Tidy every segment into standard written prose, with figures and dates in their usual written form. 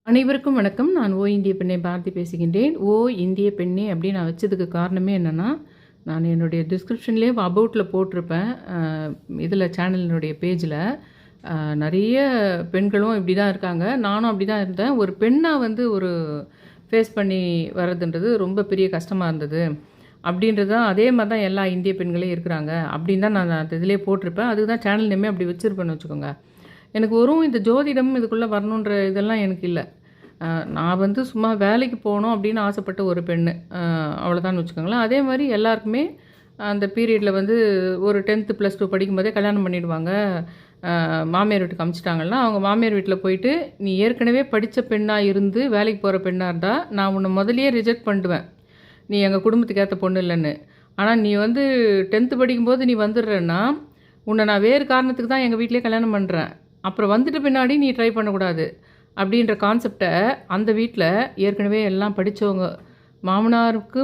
அனைவருக்கும் வணக்கம். நான் ஓ இந்திய பெண்ணை பாரதி பேசுகின்றேன். ஓ இந்திய பெண்ணே அப்படின்னு நான் வச்சதுக்கு காரணமே என்னென்னா, நான் என்னுடைய டிஸ்கிரிப்ஷன்லேயே அபவுட்டில் போட்டிருப்பேன். இதில் சேனலினுடைய பேஜில் நிறைய பெண்களும் இப்படி தான் இருக்காங்க. நானும் அப்படி தான் இருந்தேன். ஒரு பெண்ணாக ஒரு ஃபேஸ் பண்ணி வர்றதுன்றது ரொம்ப பெரிய கஷ்டமாக இருந்தது அப்படின்றது தான். அதே மாதிரி தான் எல்லா இந்திய பெண்களே இருக்கிறாங்க அப்படின்னு தான் நான் அந்த இதிலே போட்டிருப்பேன். அதுக்கு தான் சேனல் நேமே அப்படி வச்சுருப்பேன்னு வச்சுக்கோங்க. எனக்கு இந்த ஜோதிடம் இதுக்குள்ளே வரணுன்ற இதெல்லாம் எனக்கு இல்லை. நான் சும்மா வேலைக்கு போகணும் அப்படின்னு ஆசைப்பட்ட ஒரு பெண்ணு, அவ்வளோதான்னு வச்சுக்கோங்களேன். அதே மாதிரி எல்லாருக்குமே அந்த பீரியடில் ஒரு 10th +2 படிக்கும்போதே கல்யாணம் பண்ணிவிடுவாங்க. மாமியார் வீட்டுக்கு அமுச்சிட்டாங்கன்னா, அவங்க மாமியார் வீட்டில் போயிட்டு, நீ ஏற்கனவே படித்த பெண்ணாக இருந்து வேலைக்கு போகிற பெண்ணாக இருந்தால் நான் உன்னை முதலியே ரிஜெக்ட் பண்ணிடுவேன், நீ எங்கள் குடும்பத்துக்கு ஏற்ற பொண்ணு இல்லைன்னு. ஆனால் நீ 10th படிக்கும்போது நீ வந்துடுறேன்னா, உன்னை நான் வேறு காரணத்துக்கு தான் எங்கள் வீட்டிலே கல்யாணம் பண்ணுறேன், அப்புறம் வந்துட்டு பின்னாடி நீ ட்ரை பண்ணக்கூடாது அப்படின்ற கான்செப்டை அந்த வீட்டில் ஏற்கனவே எல்லாம் படித்தவங்க, மாமனாருக்கு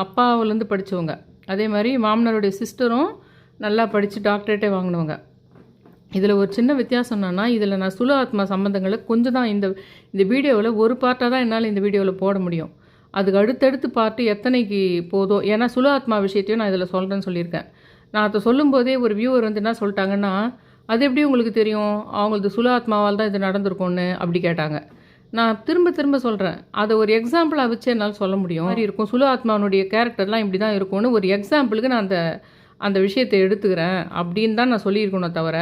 அப்பாவிலேருந்து படித்தவங்க, அதே மாதிரி மாமனாருடைய சிஸ்டரும் நல்லா படித்து டாக்டரேட்டே வாங்கினவங்க. இதில் ஒரு சின்ன வித்தியாசம் என்னன்னா, இதில் நான் சுலு ஆத்மா சம்பந்தங்களை கொஞ்சம் தான் இந்த வீடியோவில் ஒரு பார்ட்டாக தான் என்னால் இந்த வீடியோவில் போட முடியும். அதுக்கு அடுத்தடுத்து பார்ட்டு எத்தனைக்கு போதோ, ஏன்னா சுலு ஆத்மா விஷயத்தையும் நான் இதில் சொல்கிறேன்னு சொல்லியிருக்கேன். நான் அதை சொல்லும்போதே ஒரு வியூவர் என்ன சொல்லிட்டாங்கன்னா, அது எப்படி உங்களுக்கு தெரியும், அவங்களது சுலு ஆத்மாவால் தான் இது நடந்திருக்கும்னு அப்படி கேட்டாங்க. நான் திரும்ப திரும்ப சொல்கிறேன், அதை ஒரு எக்ஸாம்பிளாக வச்சு என்னால் சொல்ல முடியும். மாதிரி இருக்கும், சுலு ஆத்மாவனுடைய கேரக்டர்லாம் இப்படி தான் இருக்கும்னு ஒரு எக்ஸாம்பிளுக்கு நான் அந்த விஷயத்தை எடுத்துக்கிறேன் அப்படின்னு தான் நான் சொல்லியிருக்கணும். தவிர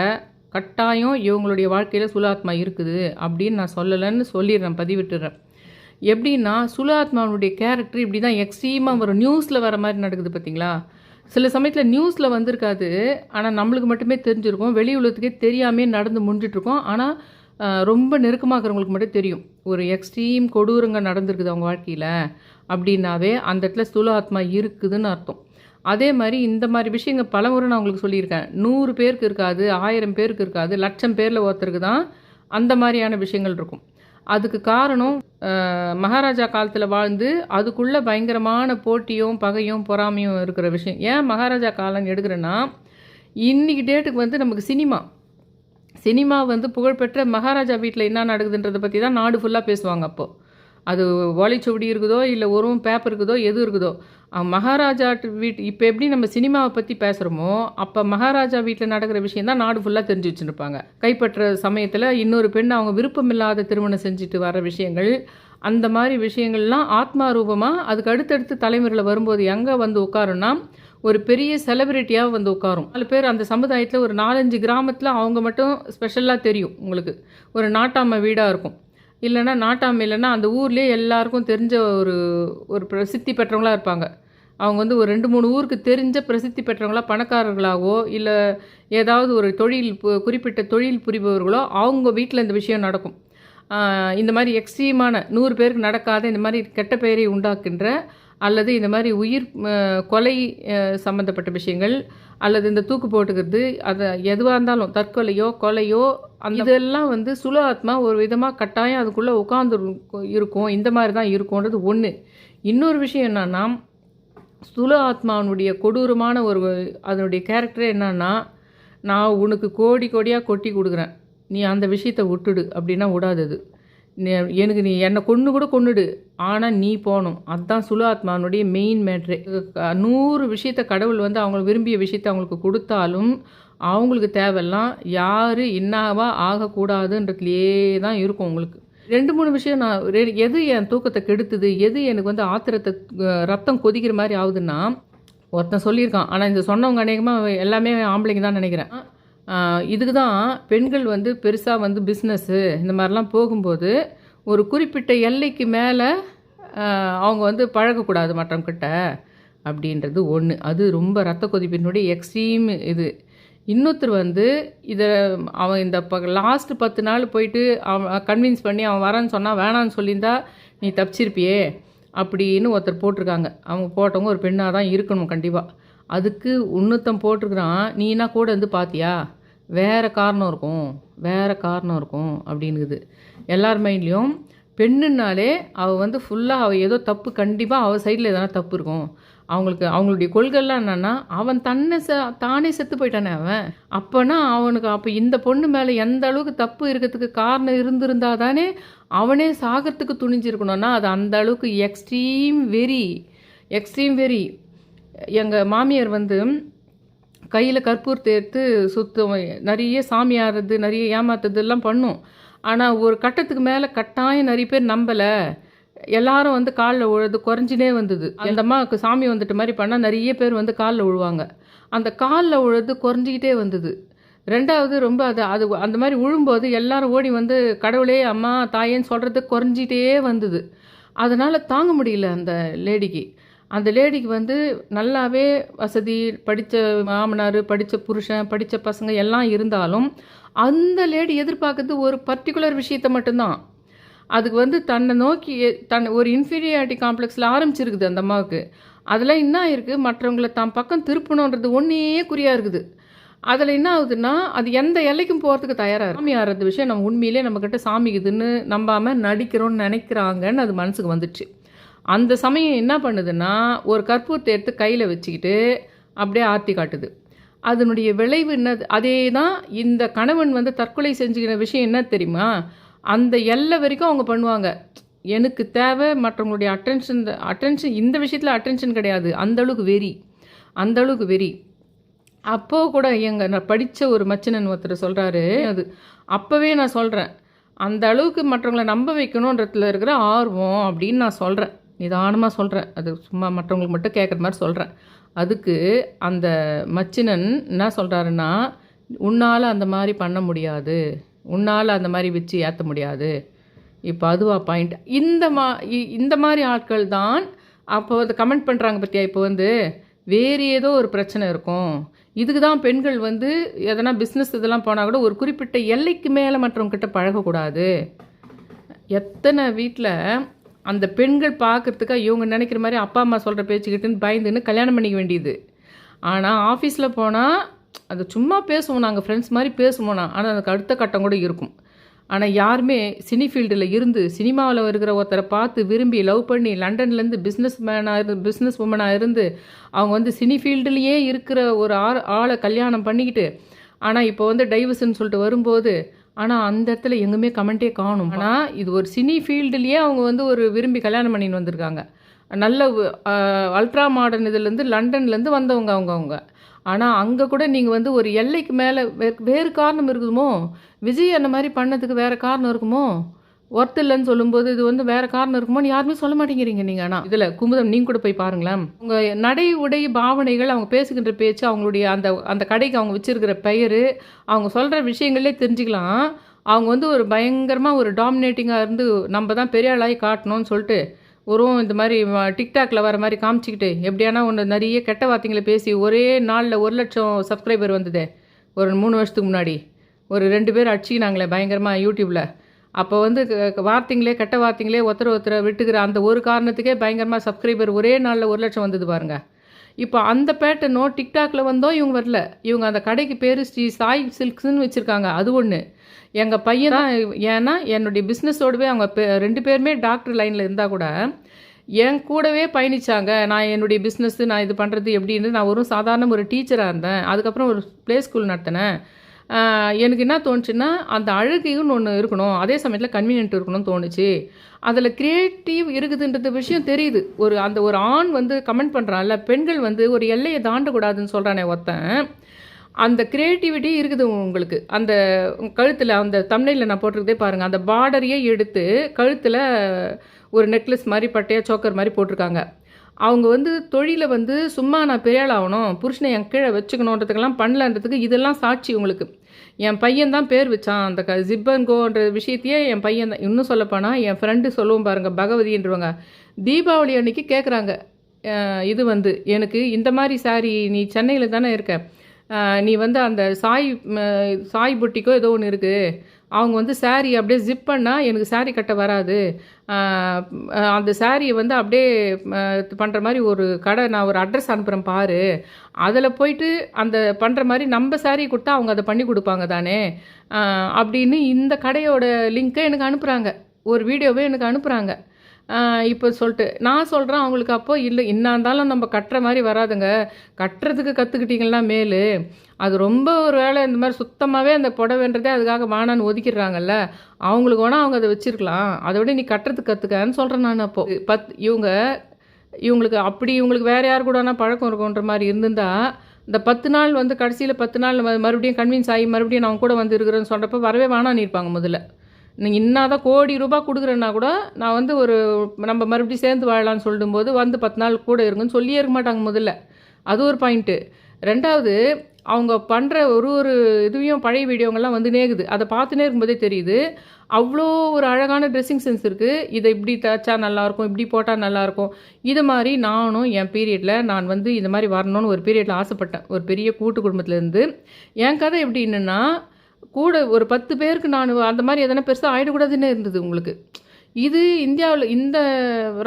கட்டாயம் இவங்களுடைய வாழ்க்கையில் சுலு ஆத்மா இருக்குது அப்படின்னு நான் சொல்லலைன்னு சொல்லிடுறேன், பதிவிட்டுறேன். எப்படின்னா, சுலு ஆத்மாவனுடைய கேரக்டர் இப்படி தான் எக்ஸ்ட்ரீமாக ஒரு நியூஸில் வர மாதிரி நடக்குது பார்த்தீங்களா. சில சமயத்தில் நியூஸில் வந்திருக்காது, ஆனால் நம்மளுக்கு மட்டுமே தெரிஞ்சிருக்கும், வெளி உலகத்துக்கே தெரியாமே நடந்து முடிஞ்சிட்ருக்கோம். ஆனால் ரொம்ப நெருக்கமாக இருக்கிறவங்களுக்கு மட்டும் தெரியும் ஒரு எக்ஸ்ட்ரீம் கொடூரங்க நடந்திருக்குது அவங்க வாழ்க்கையில் அப்படின்னாவே அந்த இடத்துல சுலு ஆத்மா இருக்குதுன்னு அர்த்தம். அதே மாதிரி இந்த மாதிரி விஷயங்கள் பலமுறை நான் உங்களுக்கு சொல்லியிருக்கேன். 100 பேருக்கு இருக்காது, 1000 பேருக்கு இருக்காது, 1,00,000 பேரில் ஒருத்தருக்கு தான் அந்த மாதிரியான விஷயங்கள் இருக்கும். அதுக்கு காரணம் மகாராஜா காலத்தில் வாழ்ந்து அதுக்குள்ளே பயங்கரமான போட்டியும் பகையும் பொறாமையும் இருக்கிற விஷயம். ஏன் மகாராஜா காலம்னு எடுக்கிறேன்னா, இன்றைக்கி டேட்டுக்கு நமக்கு சினிமா புகழ்பெற்ற மகாராஜா வீட்டில் என்ன நடக்குதுன்றதை பற்றி தான் நாடு ஃபுல்லாக பேசுவாங்க. அப்போது அது ஓலைச்சுவடி இருக்குதோ இல்லை ஒரு பேப்பர் இருக்குதோ எது இருக்குதோ, மகாராஜா இப்போ எப்படி நம்ம சினிமாவை பற்றி பேசுகிறோமோ, அப்போ மகாராஜா வீட்டில் நடக்கிற விஷயம் தான் நாடு ஃபுல்லாக தெரிஞ்சு வச்சுருப்பாங்க. கைப்பற்ற சமயத்தில் இன்னொரு பெண் அவங்க விருப்பமில்லாத திருமணம் செஞ்சுட்டு வர விஷயங்கள், அந்த மாதிரி விஷயங்கள்லாம் ஆத்மா ரூபமாக அதுக்கு அடுத்தடுத்து தலைமுறையில் வரும்போது எங்கே உட்காருன்னா, ஒரு பெரிய செலிபிரிட்டியாக உட்காரும். 4 பேர் அந்த சமுதாயத்தில் ஒரு 4-5 கிராமத்தில் அவங்க மட்டும் ஸ்பெஷலாக தெரியும். உங்களுக்கு ஒரு நாட்டாமை வீடாக இருக்கும், இல்லைன்னா நாட்டாமை இல்லைன்னா அந்த ஊர்லேயே எல்லாருக்கும் தெரிஞ்ச ஒரு பிரசித்தி பெற்றவங்களாக இருப்பாங்க. அவங்க ஒரு 2-3 ஊருக்கு தெரிஞ்ச பிரசித்தி பெற்றவங்களாக, பணக்காரர்களாகவோ இல்லை ஏதாவது ஒரு குறிப்பிட்ட தொழில் புரிபவர்களோ அவங்க வீட்டில் இந்த விஷயம் நடக்கும். இந்த மாதிரி எக்ஸ்ட்ரீமான 100 பேருக்கு நடக்காத இந்த மாதிரி கெட்ட பெயரை உண்டாக்குன்ற, அல்லது இந்த மாதிரி உயிர் கொலை சம்மந்தப்பட்ட விஷயங்கள், அல்லது இந்த தூக்கு போட்டுக்கிறது, அதை எதுவாக இருந்தாலும் தற்கொலையோ கொலையோ, இதெல்லாம் சுலு ஆத்மா ஒரு விதமாக கட்டாயம் அதுக்குள்ளே உட்காந்து இருக்கும். இந்த மாதிரி தான் இருக்கும்ன்றது ஒன்று. இன்னொரு விஷயம் என்னன்னா, சுலு ஆத்மாவனுடைய கொடூரமான அதனுடைய கேரக்டரே என்னன்னா, நான் உனக்கு கோடி கோடியாக கொட்டி கொடுக்குறேன், நீ அந்த விஷயத்தை விட்டுடு அப்படின்னா விடாதது. எனக்கு நீ என்னை கொன்னுடு, ஆனால் நீ போகணும். அதுதான் சுலு ஆத்மானுடைய மெயின் மேட்ரு. 100 விஷயத்தை கடவுள் அவங்க விரும்பிய விஷயத்தை அவங்களுக்கு கொடுத்தாலும் அவங்களுக்கு தேவையெல்லாம் யார் என்னவா ஆகக்கூடாதுன்றதுலேயே தான் இருக்கும். உங்களுக்கு 2-3 விஷயம் எது என் தூக்கத்தை கெடுத்துது, எது எனக்கு ஆத்திரத்தை ரத்தம் கொதிக்கிற மாதிரி ஆகுதுன்னா, ஒருத்தன் சொல்லியிருக்கான். ஆனால் இந்த சொன்னவங்க அநேகமாக எல்லாமே ஆம்பளைங்க தான் நினைக்கிறேன். இதுக்கு தான் பெண்கள் பெருசாக பிஸ்னஸ்ஸு இந்த மாதிரிலாம் போகும்போது ஒரு குறிப்பிட்ட எல்லைக்கு மேலே அவங்க பழகக்கூடாது மற்றவங்கிட்ட அப்படின்றது ஒன்று. அது ரொம்ப ரத்த கொதிப்பினுடைய எக்ஸ்ட்ரீம் இது. இன்னொருத்தர் இதை அவன் இந்த லாஸ்ட்டு 10 நாள் போயிட்டு அவன் கன்வின்ஸ் பண்ணி அவன் வரான்னு சொன்னால் வேணான்னு சொல்லியிருந்தா நீ தப்பிச்சிருப்பியே அப்படின்னு ஒருத்தர் போட்டிருக்காங்க. அவங்க போட்டவங்க ஒரு பெண்ணாக தான் இருக்கணும் கண்டிப்பாக. அதுக்கு இன்னொருத்தன் போட்டிருக்கிறான், நீனா கூட பார்த்தியா, வேறு காரணம் இருக்கும் அப்படின்னுக்குது. எல்லார் மைண்ட்லேயும் பெண்ணுனாலே அவள் ஃபுல்லாக அவள் ஏதோ தப்பு, கண்டிப்பாக அவள் சைடில் எதனா தப்பு இருக்கும். அவங்களுடைய கொள்கைலாம் என்னென்னா, அவன் தானே செத்து போயிட்டானே அவன், அப்போனா அவனுக்கு அப்போ இந்த பொண்ணு மேலே எந்த அளவுக்கு தப்பு இருக்கிறதுக்கு காரணம் இருந்திருந்தா தானே அவனே சாகிறதுக்கு துணிஞ்சிருக்கணும்னா அது அந்த அளவுக்கு எக்ஸ்ட்ரீம் வெரி. எங்கள் மாமியார் வந்து கையில் கற்பூரத்தை எடுத்து சுத்தம், நிறைய சாமி ஆடுறது, நிறைய ஏமாத்துறதுலாம் பண்ணும். ஆனால் ஒரு கட்டத்துக்கு மேலே கட்டாயம் நிறைய பேர் நம்பலை, எல்லாரும் வந்து காலில் விழுது குறைஞ்சினே வந்தது. அந்த அம்மாவுக்கு சாமி வந்துட்டு மாதிரி பண்ணால் நிறைய பேர் வந்து காலில் விழுவாங்க. அந்த காலில் விழுது குறைஞ்சிக்கிட்டே வந்தது. ரெண்டாவது ரொம்ப அது அந்த மாதிரி விழும்போது எல்லாரும் ஓடி வந்து கடவுளே அம்மா தாயேன்னு சொல்கிறது குறைஞ்சிட்டே வந்தது. அதனால் தாங்க முடியல அந்த லேடிக்கு வந்து நல்லாவே வசதி, படித்த மாமனார், படித்த புருஷன், படித்த பசங்க எல்லாம் இருந்தாலும் அந்த லேடி எதிர்பார்க்குறது ஒரு பர்டிகுலர் விஷயத்தை மட்டும்தான். அதுக்கு வந்து தன்னை நோக்கி ஒரு இன்ஃபீரியாரிட்டி காம்ப்ளெக்ஸில் ஆரம்பிச்சிருக்குது அந்த அம்மாவுக்கு. அதில் என்ன இருக்குது, மற்றவங்களை தான் பக்கம் திருப்பணுன்றது ஒன்றே குறியாக இருக்குது. அதில் என்ன ஆகுதுன்னா அது எந்த எல்லைக்கும் போகிறதுக்கு தயாராக இருக்குது. சாமி ஆடுறது விஷயம் நம்ம உண்மையிலே நம்மக்கிட்ட சாமிக்குதுன்னு நம்பாமல் நடிக்கிறோன்னு நினைக்கிறாங்கன்னு அது மனசுக்கு வந்துடுச்சு. அந்த சமயம் என்ன பண்ணுதுன்னா ஒரு கற்பூரத்தை எடுத்து கையில் வச்சுக்கிட்டு அப்படியே ஆர்த்தி காட்டுது. அதனுடைய விளைவு என்னது? அதே தான் இந்த கணவன் வந்து தற்கொலை செஞ்சுக்கிற விஷயம் என்ன தெரியுமா? அந்த எல்லை வரைக்கும் அவங்க பண்ணுவாங்க. எனக்கு தேவை மற்றவங்களுடைய அட்டென்ஷன். இந்த விஷயத்தில் அட்டென்ஷன் கிடையாது, அந்தளவுக்கு வெறி. அப்போது கூட நான் படித்த ஒரு மச்சினன் ஒருத்தர் சொல்கிறாரு, அது அப்போவே நான் சொல்கிறேன், அந்த அளவுக்கு மற்றவங்களை நம்ப வைக்கணுன்றதுல இருக்கிற ஆர்வம் அப்படின்னு நான் சொல்கிறேன், நிதானமாக சொல்கிறேன். அது சும்மா மற்றவங்களுக்கு மட்டும் கேட்குற மாதிரி சொல்கிறேன். அதுக்கு அந்த மச்சினன் என்ன சொல்கிறாருன்னா, உன்னால் அந்த மாதிரி பண்ண முடியாது, உன்னால் அந்த மாதிரி வச்சு ஏற்ற முடியாது. இப்போ அதுவா பாயிண்ட். இந்த மாதிரி ஆட்கள் தான் அப்போ அதை கமெண்ட் பண்ணுறாங்க பற்றியா. இப்போ வந்து வேறு ஏதோ ஒரு பிரச்சனை இருக்கும், இதுக்கு தான் பெண்கள் வந்து எதனா பிஸ்னஸ் இதெல்லாம் போனால் கூட ஒரு குறிப்பிட்ட எல்லைக்கு மேலே மற்றவங்ககிட்ட பழகக்கூடாது. எத்தனை வீட்டில் அந்த பெண்கள் பார்க்குறதுக்காக இவங்க நினைக்கிற மாதிரி அப்பா அம்மா சொல்கிற பேச்சுக்கிட்டுன்னு பயந்துன்னு கல்யாணம் பண்ணிக்க வேண்டியது. ஆனால் ஆஃபீஸில் போனால் அது சும்மா பேசுவோம், நாங்கள் ஃப்ரெண்ட்ஸ் மாதிரி பேசுவோம்னா, ஆனால் அதுக்கு அடுத்த கட்டம் கூட இருக்கும். ஆனால் யாருமே சினி ஃபீல்டில் இருந்து சினிமாவில் இருக்கிற ஒருத்தரை பார்த்து விரும்பி லவ் பண்ணி லண்டன்லேருந்து பிஸ்னஸ் உமனாக இருந்து அவங்க வந்து சினி ஃபீல்டுலேயே இருக்கிற ஒரு ஆளை கல்யாணம் பண்ணிக்கிட்டு, ஆனால் இப்போ வந்து டைவர்ஸ்ன்னு சொல்லிட்டு வரும்போது, ஆனால் அந்த இடத்துல எங்குமே கமெண்ட்டே காணும். ஆனால் இது ஒரு சினி ஃபீல்டுலேயே அவங்க வந்து ஒரு விரும்பி கல்யாணம் பண்ணின்னு வந்திருக்காங்க. நல்ல அல்ட்ரா மாடர்ன் இதுலேருந்து லண்டன்லேருந்து வந்தவங்க அவங்க. ஆனால் அங்கே கூட நீங்கள் வந்து ஒரு எல்லைக்கு மேலே வேறு காரணம் இருக்குமோ? விஜய் அந்த மாதிரி பண்ணதுக்கு வேறு காரணம் இருக்குமோ? ஒர்த் இல்லைன்னு சொல்லும்போது இது வந்து வேறு காரணம் இருக்குமோன்னு யாருமே சொல்ல மாட்டேங்கிறீங்க நீங்கள். ஆனால் இதில் குமுதம் நீங்கள் கூட போய் பாருங்களேன், உங்கள் நடை உடை பாவனைகள், அவங்க பேசுகின்ற பேச்சு, அவங்களுடைய அந்த கடைக்கு அவங்க வச்சுருக்கிற பெயர், அவங்க சொல்கிற விஷயங்களே தெரிஞ்சுக்கலாம். அவங்க வந்து ஒரு பயங்கரமாக ஒரு டாமினேட்டிங்காக இருந்து நம்ம தான் பெரிய ஆளாகி காட்டணும்னு சொல்லிட்டு இந்த மாதிரி டிக்டாக்ல வர மாதிரி காமிச்சிக்கிட்டு எப்படியானா ஒன்று நிறைய கெட்ட வார்த்தைங்களை பேசி ஒரே நாளில் 1 லட்சம் சப்ஸ்கிரைபர் வந்ததே ஒரு 3 வருஷத்துக்கு முன்னாடி. ஒரு 2 பேர் அடிச்சிக்கினாங்களே பயங்கரமாக யூடியூப்பில். அப்போ வந்து கெட்ட வார்த்தைங்களே ஒருத்தரை விட்டுக்கிற அந்த ஒரு காரணத்துக்கே பயங்கரமாக சப்ஸ்கிரைபர் ஒரே நாளில் 1 லட்சம் வந்தது பாருங்க. இப்போ அந்த பேட்டர்னும் டிக்டாக்ல வந்தோம், இவங்க வரல. இவங்க அந்த கடைக்கு பேர் ஸ்ரீ சாய் சில்க்ஸ்ன்னு வச்சுருக்காங்க. அது ஒன்று. எங்கள் பையன் தான், ஏன்னா என்னுடைய பிஸ்னஸோடவே அவங்க 2 பேருமே டாக்டர் லைனில் இருந்தால் கூட என் கூடவே பயணித்தாங்க. நான் என்னுடைய பிஸ்னஸ்ஸு நான் இது பண்ணுறது எப்படின்னு, நான் ஒரு சாதாரண ஒரு டீச்சராக இருந்தேன். அதுக்கப்புறம் ஒரு ப்ளே ஸ்கூல் நடத்தினேன். எனக்கு என்ன தோணுச்சுன்னா, அந்த அழகுன்னு ஒன்று இருக்கணும், அதே சமயத்தில் கன்வீனியன்ட் இருக்கணும்னு தோணுச்சு. அதில் க்ரியேட்டிவ் இருக்குதுன்றது விஷயம் தெரியுது. ஒரு ஆண் வந்து கமெண்ட் பண்ணுறான்ல, பெண்கள் வந்து ஒரு எல்லையை தாண்டக்கூடாதுன்னு சொல்கிறானே ஒருத்தன், அந்த க்ரியேட்டிவிட்டி இருக்குது உங்களுக்கு. அந்த கழுத்தில் அந்த தம்ப்நெயிலில் நான் போட்டிருக்கதே பாருங்கள், அந்த பார்டரையே எடுத்து கழுத்தில் ஒரு நெக்லஸ் மாதிரி பட்டையாக சோக்கர் மாதிரி போட்டிருக்காங்க. அவங்க வந்து தொழிலை வந்து சும்மா நான் பெரிய ஆள் ஆகணும், புருஷனை என் கீழே வச்சுக்கணுன்றதுக்கெல்லாம் பண்ணலன்றதுக்கு இதெல்லாம் சாட்சி உங்களுக்கு. என் பையன் தான் பேர் வச்சான் அந்த ஜிப்பன்கோன்ற விஷயத்தையே என் பையன் தான். இன்னும் சொல்லப்போனால் என் ஃப்ரெண்டு சொல்லுவோம் பாருங்கள், பகவதின்றவங்க தீபாவளி அன்னைக்கு கேட்குறாங்க, இது வந்து எனக்கு இந்த மாதிரி சாரி, நீ சென்னையில் தானே இருக்க, நீ வந்து அந்த சாய் புட்டிக்கோ ஏதோ ஒன்று இருக்குது, அவங்க வந்து சாரீ அப்படியே ஜிப் பண்ணால் எனக்கு சாரீ கட்ட வராது, அந்த சாரியை வந்து அப்படியே பண்ணுற மாதிரி ஒரு கடை நான் ஒரு அட்ரஸ் அனுப்புகிறேன் பாரு, அதில் போயிட்டு அந்த பண்ணுற மாதிரி நம்ம சாரீ கொடுத்தா அவங்க அதை பண்ணி கொடுப்பாங்க தானே அப்படின்னு இந்த கடையோட லிங்க்கை எனக்கு அனுப்புகிறாங்க, ஒரு வீடியோவே எனக்கு அனுப்புகிறாங்க. இப்போ சொல்லிட்டு நான் சொல்கிறேன் அவங்களுக்கு. அப்போ இல்லை என்ன இருந்தாலும் நம்ம கட்டுற மாதிரி வராதுங்க, கட்டுறதுக்கு கற்றுக்கிட்டிங்கன்னா மேலு. அது ரொம்ப ஒரு வேளை இந்த மாதிரி சுத்தமாகவே அந்த புடவைன்றதே அதுக்காக வானான்னு ஒதுக்கிடுறாங்கல்ல, அவங்களுக்கு வேணால் அவங்க அதை வச்சுருக்கலாம், அதை விட நீ கட்டுறதுக்கு கற்றுக்கன்னு சொல்கிறேன் நான். அப்போது இவங்களுக்கு அப்படி இவங்களுக்கு வேறு யார் கூட வேணால் பழக்கம் இருக்குன்ற மாதிரி இருந்திருந்தா இந்த 10 நாள் வந்து கடைசியில் 10 நாள் மறுபடியும் கன்வின்ஸ் ஆகி மறுபடியும் நான் கூட வந்து இருக்கிறேன்னு சொல்கிறப்ப வரவே வேணான்னு இருப்பாங்க. முதல்ல நீங்கள் இன்னாதான் கோடி ரூபாய் கொடுக்குறேன்னா கூட நான் வந்து ஒரு நம்ம மறுபடியும் சேர்ந்து வாழலான்னு சொல்லும்போது வந்து 10 நாள் கூட இருங்கன்னு சொல்லியே இருக்க மாட்டாங்க முதல்ல. அது ஒரு பாயிண்ட்டு. ரெண்டாவது, அவங்க பண்ணுற ஒரு இதுவையும் பழைய வீடியோங்கள்லாம் வந்து நேகுது, அதை பார்த்துனே இருக்கும்போதே தெரியுது அவ்வளோ ஒரு அழகான ட்ரெஸ்ஸிங் சென்ஸ் இருக்குது. இதை இப்படி தைச்சா நல்லாயிருக்கும், இப்படி போட்டால் நல்லாயிருக்கும். இது மாதிரி நானும் என் பீரியடில் நான் வந்து இந்த மாதிரி வரணும்னு ஒரு பீரியடில் ஆசைப்பட்டேன், ஒரு பெரிய கூட்டு குடும்பத்துலேருந்து. என் கதை எப்படின்னா, கூட ஒரு 10 பேருக்கு நான் அந்த மாதிரி எதனா பெருசாக ஆகிடக்கூடாதுன்னு இருந்தது உங்களுக்கு. இது இந்தியாவில் இந்த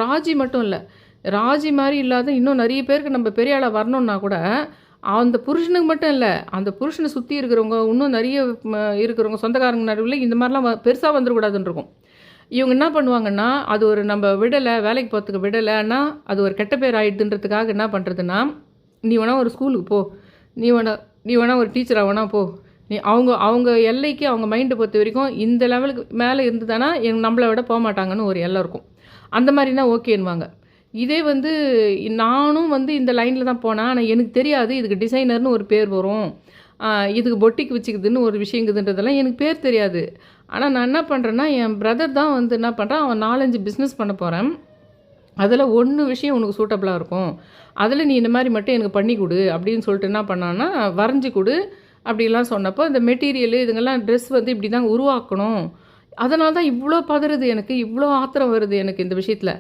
ராஜி மட்டும் இல்லை, ராஜி மாதிரி இல்லாத இன்னும் நிறைய பேருக்கு நம்ம பெரிய ஆளாக வரணுன்னா கூட அந்த புருஷனுக்கு மட்டும் இல்லை, அந்த புருஷனை சுற்றி இருக்கிறவங்க இன்னும் நிறைய இருக்கிறவங்க சொந்தக்காரங்க நடுவில் இந்த மாதிரிலாம் பெருசாக வந்துடக்கூடாதுன்னு இருக்கும். இவங்க என்ன பண்ணுவாங்கன்னா, அது ஒரு நம்ம விடலை, வேலைக்கு போகிறதுக்கு விடலைன்னா அது ஒரு கெட்ட பேர் ஆகிடுதுன்றதுக்காக என்ன பண்ணுறதுன்னா, நீ வேணால் ஒரு ஸ்கூலுக்கு போ, நீ வேணால் ஒரு டீச்சராக வேணால் போ, நீ அவங்க எல்லைக்கு அவங்க மைண்டை பொறுத்த வரைக்கும் இந்த லெவலுக்கு மேலே இருந்ததுன்னா நம்மளை விட போக மாட்டாங்கன்னு ஒரு எல்லை இருக்கும். அந்த மாதிரினா ஓகேன்னுவாங்க. இதே வந்து நானும் வந்து இந்த லைனில் தான் போனேன், ஆனால் எனக்கு தெரியாது இதுக்கு டிசைனர்னு ஒரு பேர் வரும், இதுக்கு பொட்டிக்கு வச்சுக்குதுன்னு ஒரு விஷயங்குதுன்றதெல்லாம் எனக்கு பேர் தெரியாது. ஆனால் நான் என்ன பண்ணுறேன்னா, என் பிரதர் தான் வந்து என்ன பண்ணுறான், அவன் 4-5 பிஸ்னஸ் பண்ண போகிறேன், அதில் ஒன்று விஷயம் உனக்கு சூட்டபுளாக இருக்கும், அதில் நீ இந்த மாதிரி மட்டும் எனக்கு பண்ணி கொடு அப்படின்னு சொல்லிட்டு என்ன பண்ணான்னா, வரைஞ்சி கொடு அப்படிலாம் சொன்னப்போ, இந்த மெட்டீரியலு இதுங்கெல்லாம் ட்ரெஸ் வந்து இப்படி தான் உருவாக்கணும், அதனால தான் இவ்வளோ பதறுது எனக்கு, இவ்வளோ ஆத்திரம் வருது எனக்கு இந்த விஷயத்தில்.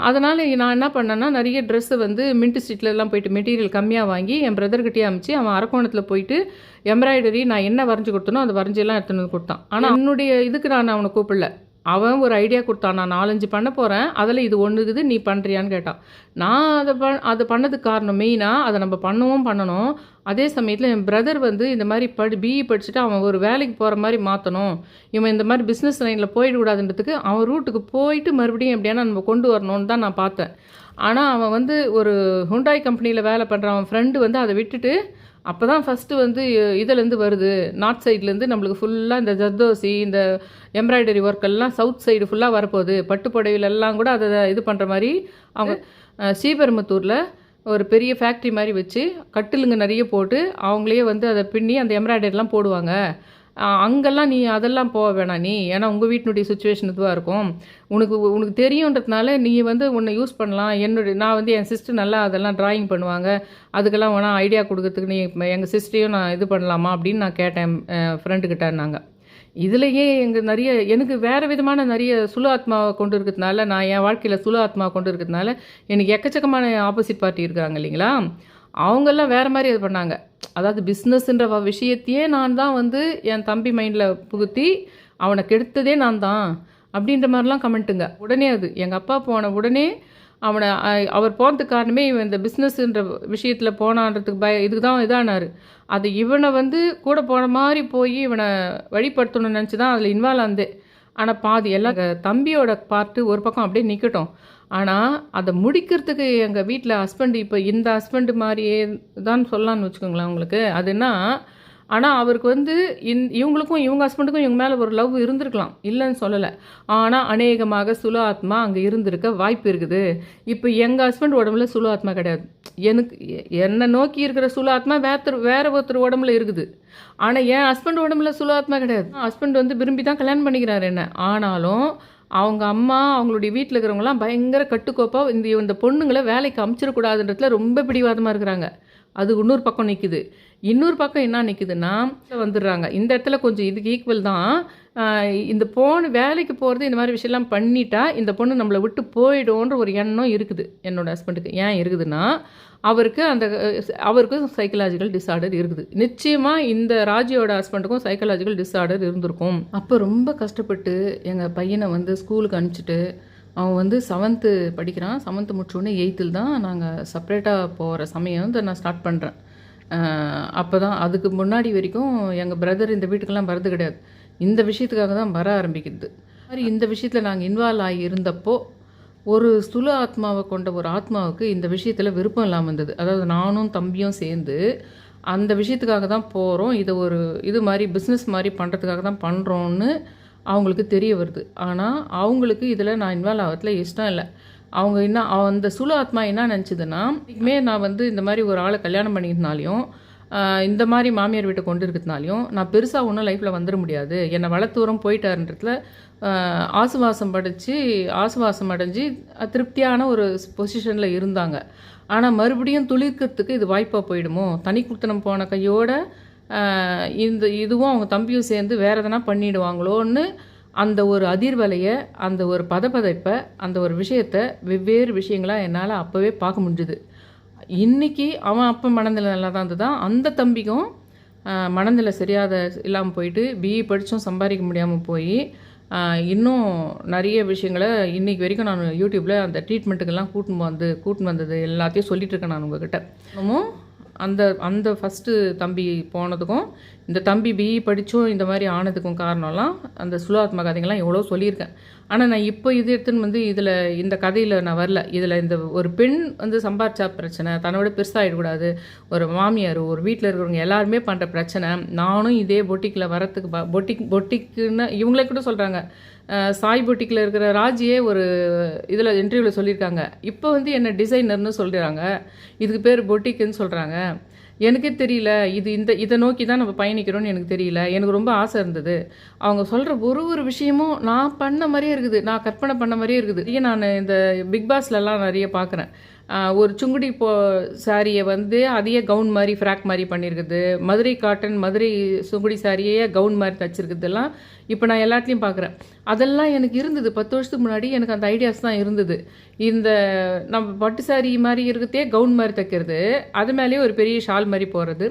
அதனால் நான் என்ன பண்ணேன்னா, நிறைய ட்ரெஸ்ஸை வந்து மின்ட் ஸ்ட்ரீட்லலாம் போயிட்டு மெட்டீரியல் கம்மியாக வாங்கி என் பிரதர்கிட்டே அமிச்சு, அவன் அரக்கோணத்தில் போயிட்டு எம்ப்ராய்டரி நான் என்ன வரைஞ்சி கொடுத்தனோ அதை வரைஞ்செல்லாம் எடுத்துன்னு வந்து கொடுத்தான். ஆனால் என்னுடைய இதுக்கு நான் அவனை கூப்பிடல, அவன் ஒரு ஐடியா கொடுத்தான், நான் 4-5 பண்ண போகிறேன், அதில் இது ஒன்று இருக்குது, நீ பண்ணுறியான்னு கேட்டான். நான் அதை பண்ணதுக்கு காரணம் மெயினாக அதை நம்ம பண்ணணும். அதே சமயத்தில் என் பிரதர் வந்து இந்த மாதிரி பிஇ படிச்சுட்டு அவன் ஒரு வேலைக்கு போகிற மாதிரி மாற்றணும், இவன் இந்த மாதிரி பிஸ்னஸ் லைனில் போயிடக்கூடாதுன்றதுக்கு அவன் ரூட்டுக்கு போயிட்டு மறுபடியும் எப்படியானா நம்ம கொண்டு வரணும்னு தான் நான் பார்த்தேன். ஆனால் அவன் வந்து ஒரு ஹுண்டாய் கம்பெனியில் வேலை பண்ணுற அவன் ஃப்ரெண்டு வந்து அதை விட்டுட்டு அப்போ தான் ஃபஸ்ட்டு வந்து இதிலேருந்து வருது, நார்த் சைட்லேருந்து நம்மளுக்கு ஃபுல்லாக இந்த ஜர்தோசி இந்த எம்ப்ராய்டரி ஒர்க்கெல்லாம் சவுத் சைடு ஃபுல்லாக வரப்போகுது, பட்டு புடவையிலெல்லாம் கூட அதை இது பண்ணுற மாதிரி அவங்க ஸ்ரீபெரும்புத்தூரில் ஒரு பெரிய ஃபேக்ட்ரி மாதிரி வச்சு கட்டிலுங்க நிறைய போட்டு அவங்களே வந்து அதை பின்னி அந்த எம்ப்ராய்டரிலாம் போடுவாங்க. அங்கெல்லாம் நீ அதெல்லாம் போக வேணாம் நீ, ஏன்னா உங்கள் வீட்டினுடைய சுச்சுவேஷன் இதுவாக இருக்கும், உனக்கு தெரியுன்றதுனால நீ வந்து உன்னை யூஸ் பண்ணலாம். நான் வந்து என் சிஸ்டர் நல்லா அதெல்லாம் ட்ராயிங் பண்ணுவாங்க, அதுக்கெல்லாம் வேணால் ஐடியா கொடுக்கறதுக்கு நீ எங்கள் சிஸ்டரையும் நான் இது பண்ணலாமா அப்படின்னு நான் கேட்டேன் ஃப்ரெண்டுக்கிட்ட. நாங்கள் இதுலேயே எனக்கு வேறு விதமான நிறைய சுலு ஆத்மாவை கொண்டு இருக்கிறதுனால, நான் என் வாழ்க்கையில் சுலு ஆத்மாவை கொண்டு இருக்கிறதுனால எனக்கு எக்கச்சக்கமான ஆப்போசிட் பார்ட்டி இருக்காங்க இல்லைங்களா, அவங்கெல்லாம் வேறு மாதிரி இது பண்ணாங்க. அதாவது பிஸ்னஸ்ன்ற விஷயத்தையே நான் தான் வந்து என் தம்பி மைண்டில் புகுத்தி அவனை கெடுத்ததே நான் தான் அப்படின்ற மாதிரிலாம் கமெண்ட்டுங்க. உடனே அது எங்கள் அப்பா போன உடனே அவர் போகிறதுக்கு காரணமே இவன் இந்த பிஸ்னஸ்ன்ற விஷயத்தில் போனான்றதுக்கு இதுக்கு தான் இதானார். அது இவனை வந்து கூட போன மாதிரி போய் இவனை வழிபடுத்தணும்னு நினச்சி தான் அதில் இன்வால்வ் ஆனதே. ஆனால் பாதி எல்லாம் தம்பியோட பார்ட்டு ஒரு பக்கம் அப்படியே நிற்கட்டும், ஆனால் அதை முடிக்கிறதுக்கு எங்கள் வீட்டில் ஹஸ்பண்டு இப்போ இந்த ஹஸ்பண்டு மாதிரியே தான் சொல்லலான்னு வச்சுக்கோங்களேன் உங்களுக்கு. அதுனா ஆனால் அவருக்கு வந்து இவங்களுக்கும் இவங்க ஹஸ்பண்டுக்கும் இவங்க மேலே ஒரு லவ் இருந்திருக்கலாம், இல்லைன்னு சொல்லலை. ஆனால் அநேகமாக சுலு ஆத்மா அங்கே இருந்திருக்க வாய்ப்பு இருக்குது. இப்போ எங்கள் ஹஸ்பண்ட் உடம்புல சுலு ஆத்மா கிடையாது, என்னை நோக்கி இருக்கிற சுலு ஆத்மா வேற ஒருத்தர் உடம்புல இருக்குது. ஆனால் என் ஹஸ்பண்ட் உடம்புல சுலு ஆத்மா கிடையாது. ஹஸ்பண்ட் வந்து விரும்பி தான் கல்யாணம் பண்ணிக்கிறாரு என்ன, ஆனாலும் அவங்க அம்மா அவங்களுடைய வீட்டில் இருக்கிறவங்களாம் பயங்கர கட்டுக்கோப்பாக இந்த பொண்ணுங்களை வேலைக்கு அமுச்சிடக்கூடாதுன்றதுல ரொம்ப பிடிவாதமாக இருக்கிறாங்க. அது இன்னொரு பக்கம் நிற்குது. இன்னொரு பக்கம் என்ன நிற்குதுன்னா வந்துடுறாங்க இந்த இடத்துல கொஞ்சம் இதுக்கு ஈக்குவல் தான். இந்த வேலைக்கு போகிறது இந்த மாதிரி விஷயம்லாம் பண்ணிட்டா இந்த பொண்ணு நம்மளை விட்டு போயிடும்ன்ற ஒரு எண்ணம் இருக்குது என்னோடய ஹஸ்பண்டுக்கு. ஏன் இருக்குதுன்னா அவருக்கும் சைக்கலாஜிக்கல் டிஸார்டர் இருக்குது. நிச்சயமாக இந்த ராஜியோட ஹஸ்பண்டுக்கும் சைக்கலாஜிக்கல் டிஸார்டர் இருந்திருக்கும். அப்போ ரொம்ப கஷ்டப்பட்டு எங்கள் பையனை வந்து ஸ்கூலுக்கு அனுப்பிச்சிட்டு அவன் வந்து 7th படிக்கிறான். 7th முடிச்சோடனே 8th தான் நாங்கள் செப்ரேட்டாக போகிற சமயம் வந்து நான் ஸ்டார்ட் பண்ணுறேன். அப்போ தான் அதுக்கு முன்னாடி வரைக்கும் எங்கள் பிரதர் இந்த வீட்டுக்கெல்லாம் வரது கிடையாது, இந்த விஷயத்துக்காக தான் வர ஆரம்பிக்குது. மாதிரி இந்த விஷயத்தில் நாங்கள் இன்வால்வ் ஆகி இருந்தப்போ ஒரு ஸ்தூல ஆத்மாவை கொண்ட ஒரு ஆத்மாவுக்கு இந்த விஷயத்தில் விருப்பம் இல்லாமல் இருந்தது. அதாவது நானும் தம்பியும் சேர்ந்து அந்த விஷயத்துக்காக தான் போகிறோம், இதை ஒரு இது மாதிரி பிஸ்னஸ் மாதிரி பண்ணுறதுக்காக தான் பண்ணுறோன்னு அவங்களுக்கு தெரிய வருது. ஆனால் அவங்களுக்கு இதில் நான் இன்வால்வ் ஆகிறதுல இஷ்டம் இல்லை. அவங்க என்ன அந்த ஸ்தூல ஆத்மா என்ன நினச்சிதுன்னா, இதுக்குமே நான் வந்து இந்த மாதிரி ஒரு ஆளை கல்யாணம் பண்ணிக்கிறதுனாலையும் இந்த மாதிரி மாமியார் வீட்டை கொண்டு இருக்கிறதுனாலையும் நான் பெருசாக ஒன்றும் லைஃப்பில் வந்துட முடியாது, என்னை வளர்த்தூரம் போயிட்டாருன்றதுல ஆசுவாசம் அடைஞ்சு திருப்தியான ஒரு பொசிஷனில் இருந்தாங்க. ஆனால் மறுபடியும் துளிர்க்கிறதுக்கு இது வாய்ப்பாக போயிடுமோ, தனி குத்தனம் போன கையோட இதுவும் அவங்க தம்பியும் சேர்ந்து வேறு எதனா பண்ணிடுவாங்களோன்னு அந்த ஒரு அதிர்வலையை, அந்த ஒரு பதப்பதைப்பை, அந்த ஒரு விஷயத்தை வெவ்வேறு விஷயங்களாக என்னால் அப்போவே பார்க்க முடிஞ்சுது. இன்றைக்கி அவன் அப்போ மனநிலை நல்லா தான் இருந்ததான், அந்த தம்பிக்கும் மனநிலை இல்லாமல் போயிட்டு பிஇ படித்தும் சம்பாதிக்க முடியாமல் போய் இன்னும் நிறைய விஷயங்களை இன்றைக்கி வரைக்கும் நான் யூடியூப்பில் அந்த ட்ரீட்மெண்ட்டுக்கெல்லாம் கூட்டின்னு வந்தது எல்லாத்தையும் சொல்லிகிட்ருக்கேன் நான் உங்ககிட்ட. இன்னமும் அந்த ஃபஸ்ட்டு தம்பி போனதுக்கும் இந்த தம்பி பிஇ படித்தும் இந்த மாதிரி ஆனதுக்கும் காரணம்லாம் அந்த சுலாத்மா கதைங்கள்லாம் எவ்வளோ சொல்லியிருக்கேன். ஆனால் நான் இப்போ இது எடுத்துன்னு வந்து இந்த கதையில் நான் வரல. இதில் இந்த ஒரு பெண் வந்து சம்பாரிச்சா பிரச்சனை, தன்னோட பெருசாகிடக்கூடாது, ஒரு மாமியார், ஒரு வீட்டில் இருக்கிறவங்க எல்லாருமே பண்ணுற பிரச்சனை. நானும் இதே பொட்டிக்கில் வரத்துக்கு பொட்டிக்குன்னு இவங்களே கூட சொல்கிறாங்க. சாய் பொட்டிக்கில் இருக்கிற ராஜியே ஒரு இதில் இன்டர்வியூவில் சொல்லியிருக்காங்க. இப்போ வந்து என்ன டிசைனர்னு சொல்கிறாங்க, இதுக்கு பேர் பொட்டிக்குன்னு சொல்கிறாங்க. எனக்கே தெரியல, இதை நோக்கி தான் நம்ம பயணிக்கிறோன்னு எனக்கு தெரியல. எனக்கு ரொம்ப ஆசை இருந்தது. அவங்க சொல்கிற ஒரு விஷயமும் நான் பண்ண மாதிரியே இருக்குது, நான் கற்பனை பண்ண மாதிரியே இருக்குது. நான் இந்த பிக் பாஸ்லலாம் நிறைய பார்க்குறேன். ஒரு சுங்குடி சாரியை வந்து அதையே கவுன் மாதிரி ஃப்ராக் மாதிரி பண்ணியிருக்குது, மதுரை காட்டன் மதுரை சுங்குடி சாரியே கவுன் மாதிரி தச்சிருக்குதெல்லாம் இப்போ நான் எல்லாத்துலேயும் பார்க்குறேன். அதெல்லாம் எனக்கு இருந்தது 10 வருஷத்துக்கு முன்னாடி. எனக்கு அந்த ஐடியாஸ் தான் இருந்தது. இந்த நம்ம பட்டு சாரி மாதிரி இருக்கிறதே கவுன் மாதிரி தைக்கிறது, அது மேலேயே ஒரு பெரிய ஷால் மாதிரி போகிறது,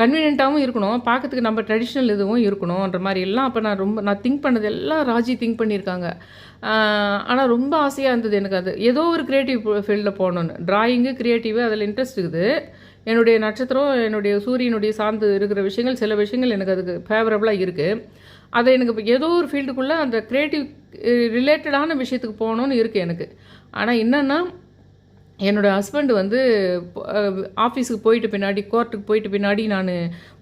கன்வீனியண்ட்டாகவும் இருக்கணும், பார்க்கறதுக்கு நம்ம ட்ரெடிஷ்னல் இதுவும் இருக்கணுன்ற மாதிரி எல்லாம் அப்போ நான் திங்க் பண்ணது எல்லாம் ராஜி திங்க் பண்ணியிருக்காங்க. ஆனால் ரொம்ப ஆசையாக இருந்தது எனக்கு. அது ஏதோ ஒரு க்ரியேட்டிவ் ஃபீல்டில் போகணுன்னு, ட்ராயிங்கு க்ரியேட்டிவு அதில் இன்ட்ரெஸ்ட் இருக்குது. என்னுடைய நட்சத்திரம், என்னுடைய சூரியனுடைய சார்ந்து இருக்கிற விஷயங்கள், சில விஷயங்கள் எனக்கு அதுக்கு ஃபேவரபுளாக இருக்குது. அதை எனக்கு இப்போ ஏதோ ஒரு ஃபீல்டுக்குள்ளே அந்த க்ரியேட்டிவ் ரிலேட்டடான விஷயத்துக்கு போகணுன்னு இருக்குது எனக்கு. ஆனால் என்னென்னா என்னோடய ஹஸ்பண்ட் வந்து ஆஃபீஸுக்கு போயிட்டு பின்னாடி, கோர்ட்டுக்கு போயிட்டு பின்னாடி நான்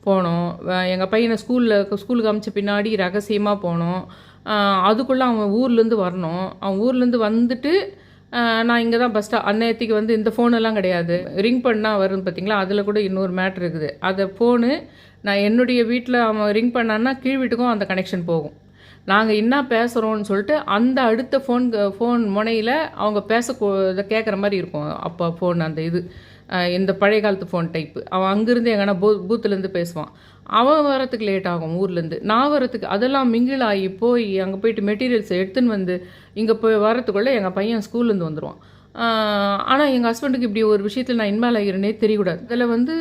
போனோம். எங்கள் பையனை ஸ்கூலுக்கு அமிச்ச பின்னாடி ரகசியமாக போனோம். அதுக்குள்ளே அவன் ஊர்லேருந்து வரணும். அவன் ஊர்லேருந்து வந்துட்டு நான் இங்கே தான் அன்னையத்துக்கு வந்து இந்த ஃபோனெல்லாம் கிடையாது, ரிங் பண்ணால் வரும் பார்த்தீங்களா, அதில் கூட இன்னொரு மேட்ரு இருக்குது. அதை ஃபோனு நான் என்னுடைய வீட்டில் அவன் ரிங் பண்ணான்னா கீழ் வீட்டுக்கும் அந்த கனெக்ஷன் போகும். நாங்கள் என்ன பேசுகிறோன்னு சொல்லிட்டு அந்த அடுத்த ஃபோன் முனையில் அவங்க இதை கேட்குற மாதிரி இருக்கும். அப்போ ஃபோன் அந்த இந்த பழைய காலத்து ஃபோன் டைப்பு. அவன் அங்கேருந்து எங்கன்னா பூத்துலேருந்து பேசுவான். அவன் வரத்துக்கு லேட் ஆகும் ஊர்லேருந்து, நான் வரத்துக்கு. அதெல்லாம் மிங்கிள் ஆகி போய் அங்கே போயிட்டு மெட்டீரியல்ஸை எடுத்துன்னு வந்து இங்கே போய் வரத்துக்குள்ளே எங்கள் பையன் ஸ்கூல்லேருந்து வந்துடுவான். ஆனால் எங்கள் ஹஸ்பண்டுக்கு இப்படி ஒரு விஷயத்தில் நான் இன்வால்வ் ஆகிறேனே தெரியக்கூடாது. அதில் வந்து